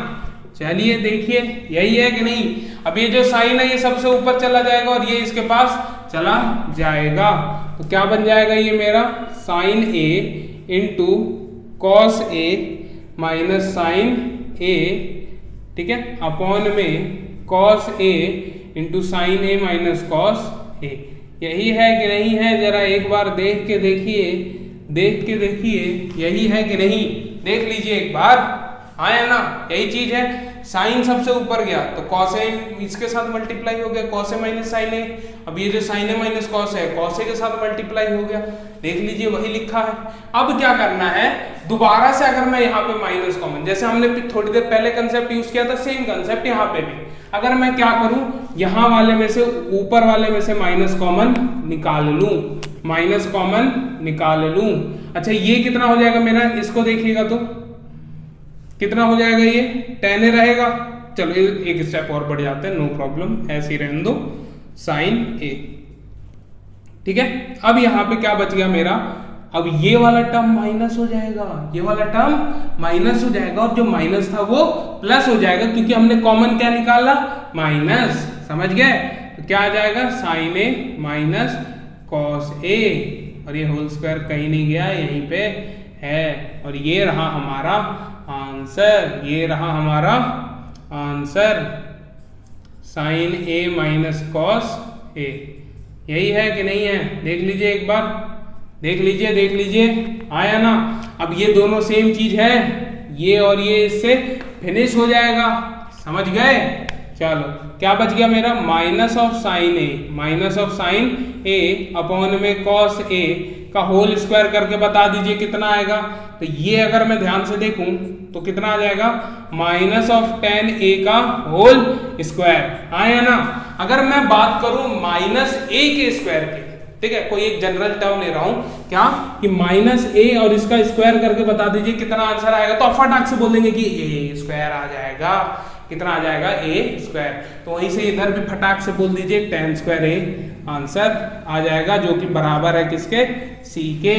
चलिए देखिए यही है कि नहीं। अब ये जो साइन है ये सबसे ऊपर चला जाएगा और ये इसके पास चला जाएगा, तो क्या बन जाएगा ये मेरा, sine A into cos A minus sign ए, ठीक है, अपॉन में cos A into sine A minus cos A. यही है कि नहीं है, जरा एक बार देख के देखिए, यही है कि नहीं, देख लीजिए एक बार, आया ना, यही चीज है। साइन सबसे ऊपर गया तो कॉस ए इसके साथ मल्टीप्लाई हो गया, कॉस ए माइनस साइन ए। अब ये जो साइन ए माइनस कॉस है, कॉस ए के साथ मल्टीप्लाई हो गया, देख लीजिए वही लिखा है। अब क्या करना है, दोबारा से अगर मैं यहाँ पे माइनस कॉमन, जैसे हमने थोड़ी देर पहले कंसेप्ट यूज किया था, सेम कंसेप्ट यहाँ पे भी। अगर मैं क्या करूं, यहाँ वाले में से ऊपर वाले में से माइनस कॉमन निकाल लूं, माइनस कॉमन निकाल लूं। अच्छा ये कितना हो जाएगा मेरा, इसको देखिएगा तो कितना हो जाएगा, ये tan a रहेगा। चलो एक स्टेप और बढ़ जाते हैं, नो प्रॉब्लम, ऐसे ही रहने दो, साइन ए। ठीक है, अब यहाँ पे क्या बच गया मेरा, अब ये वाला टर्म माइनस हो जाएगा, ये वाला टर्म माइनस हो जाएगा, और जो माइनस था वो प्लस हो जाएगा, क्योंकि हमने कॉमन क्या निकाला, माइनस। समझ गए, तो क्या आ जाएगा, sign A minus cos A, और ये होल स्क्वायर कहीं नहीं गया, यहीं पे है, और ये रहा हमारा आंसर, ये रहा हमारा answer, sign A minus cos A. यही है कि नहीं है, देख लीजिए एक बार, देख लीजिए, देख लीजिए, आया ना। अब ये दोनों सेम चीज है, ये और ये इससे फिनिश हो जाएगा, समझ गए। चलो क्या बच गया मेरा, minus of sine A, minus of sine A upon में कॉस ए का होल स्क्वायर करके बता दीजिए कितना आएगा। तो ये अगर मैं ध्यान से देखूं तो कितना आ जाएगा, माइनस ऑफ tan a का होल स्क्वायर, आया ना। अगर मैं बात करूं माइनस a के स्क्वायर की, ठीक है, कोई एक जनरल टर्म ले रहा हूं, क्या कि माइनस a और इसका स्क्वायर करके बता दीजिए कितना आंसर आएगा, तो फटाक से बोल देंगे कि a स्क्वायर आ जाएगा, कितना आ जाएगा, a स्क्वायर। तो वहीं से इधर भी फटाक से बोल दीजिए tan स्क्वायर a आंसर आ जाएगा, जो कि बराबर है किसके, c के,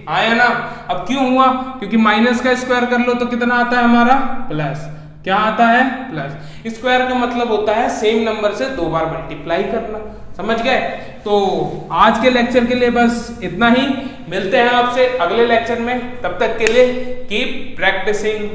आया ना। अब क्यों हुआ, क्योंकि माइनस का स्क्वायर कर लो तो कितना आता है हमारा, प्लस, क्या आता है, प्लस। स्क्वायर का मतलब होता है सेम नंबर से दो बार मल्टीप्लाई करना, समझ गए। तो आज के लेक्चर के लिए बस इतना ही, मिलते हैं आपसे अगले लेक्चर में, तब तक के लिए कीप प्रैक्टिसिंग।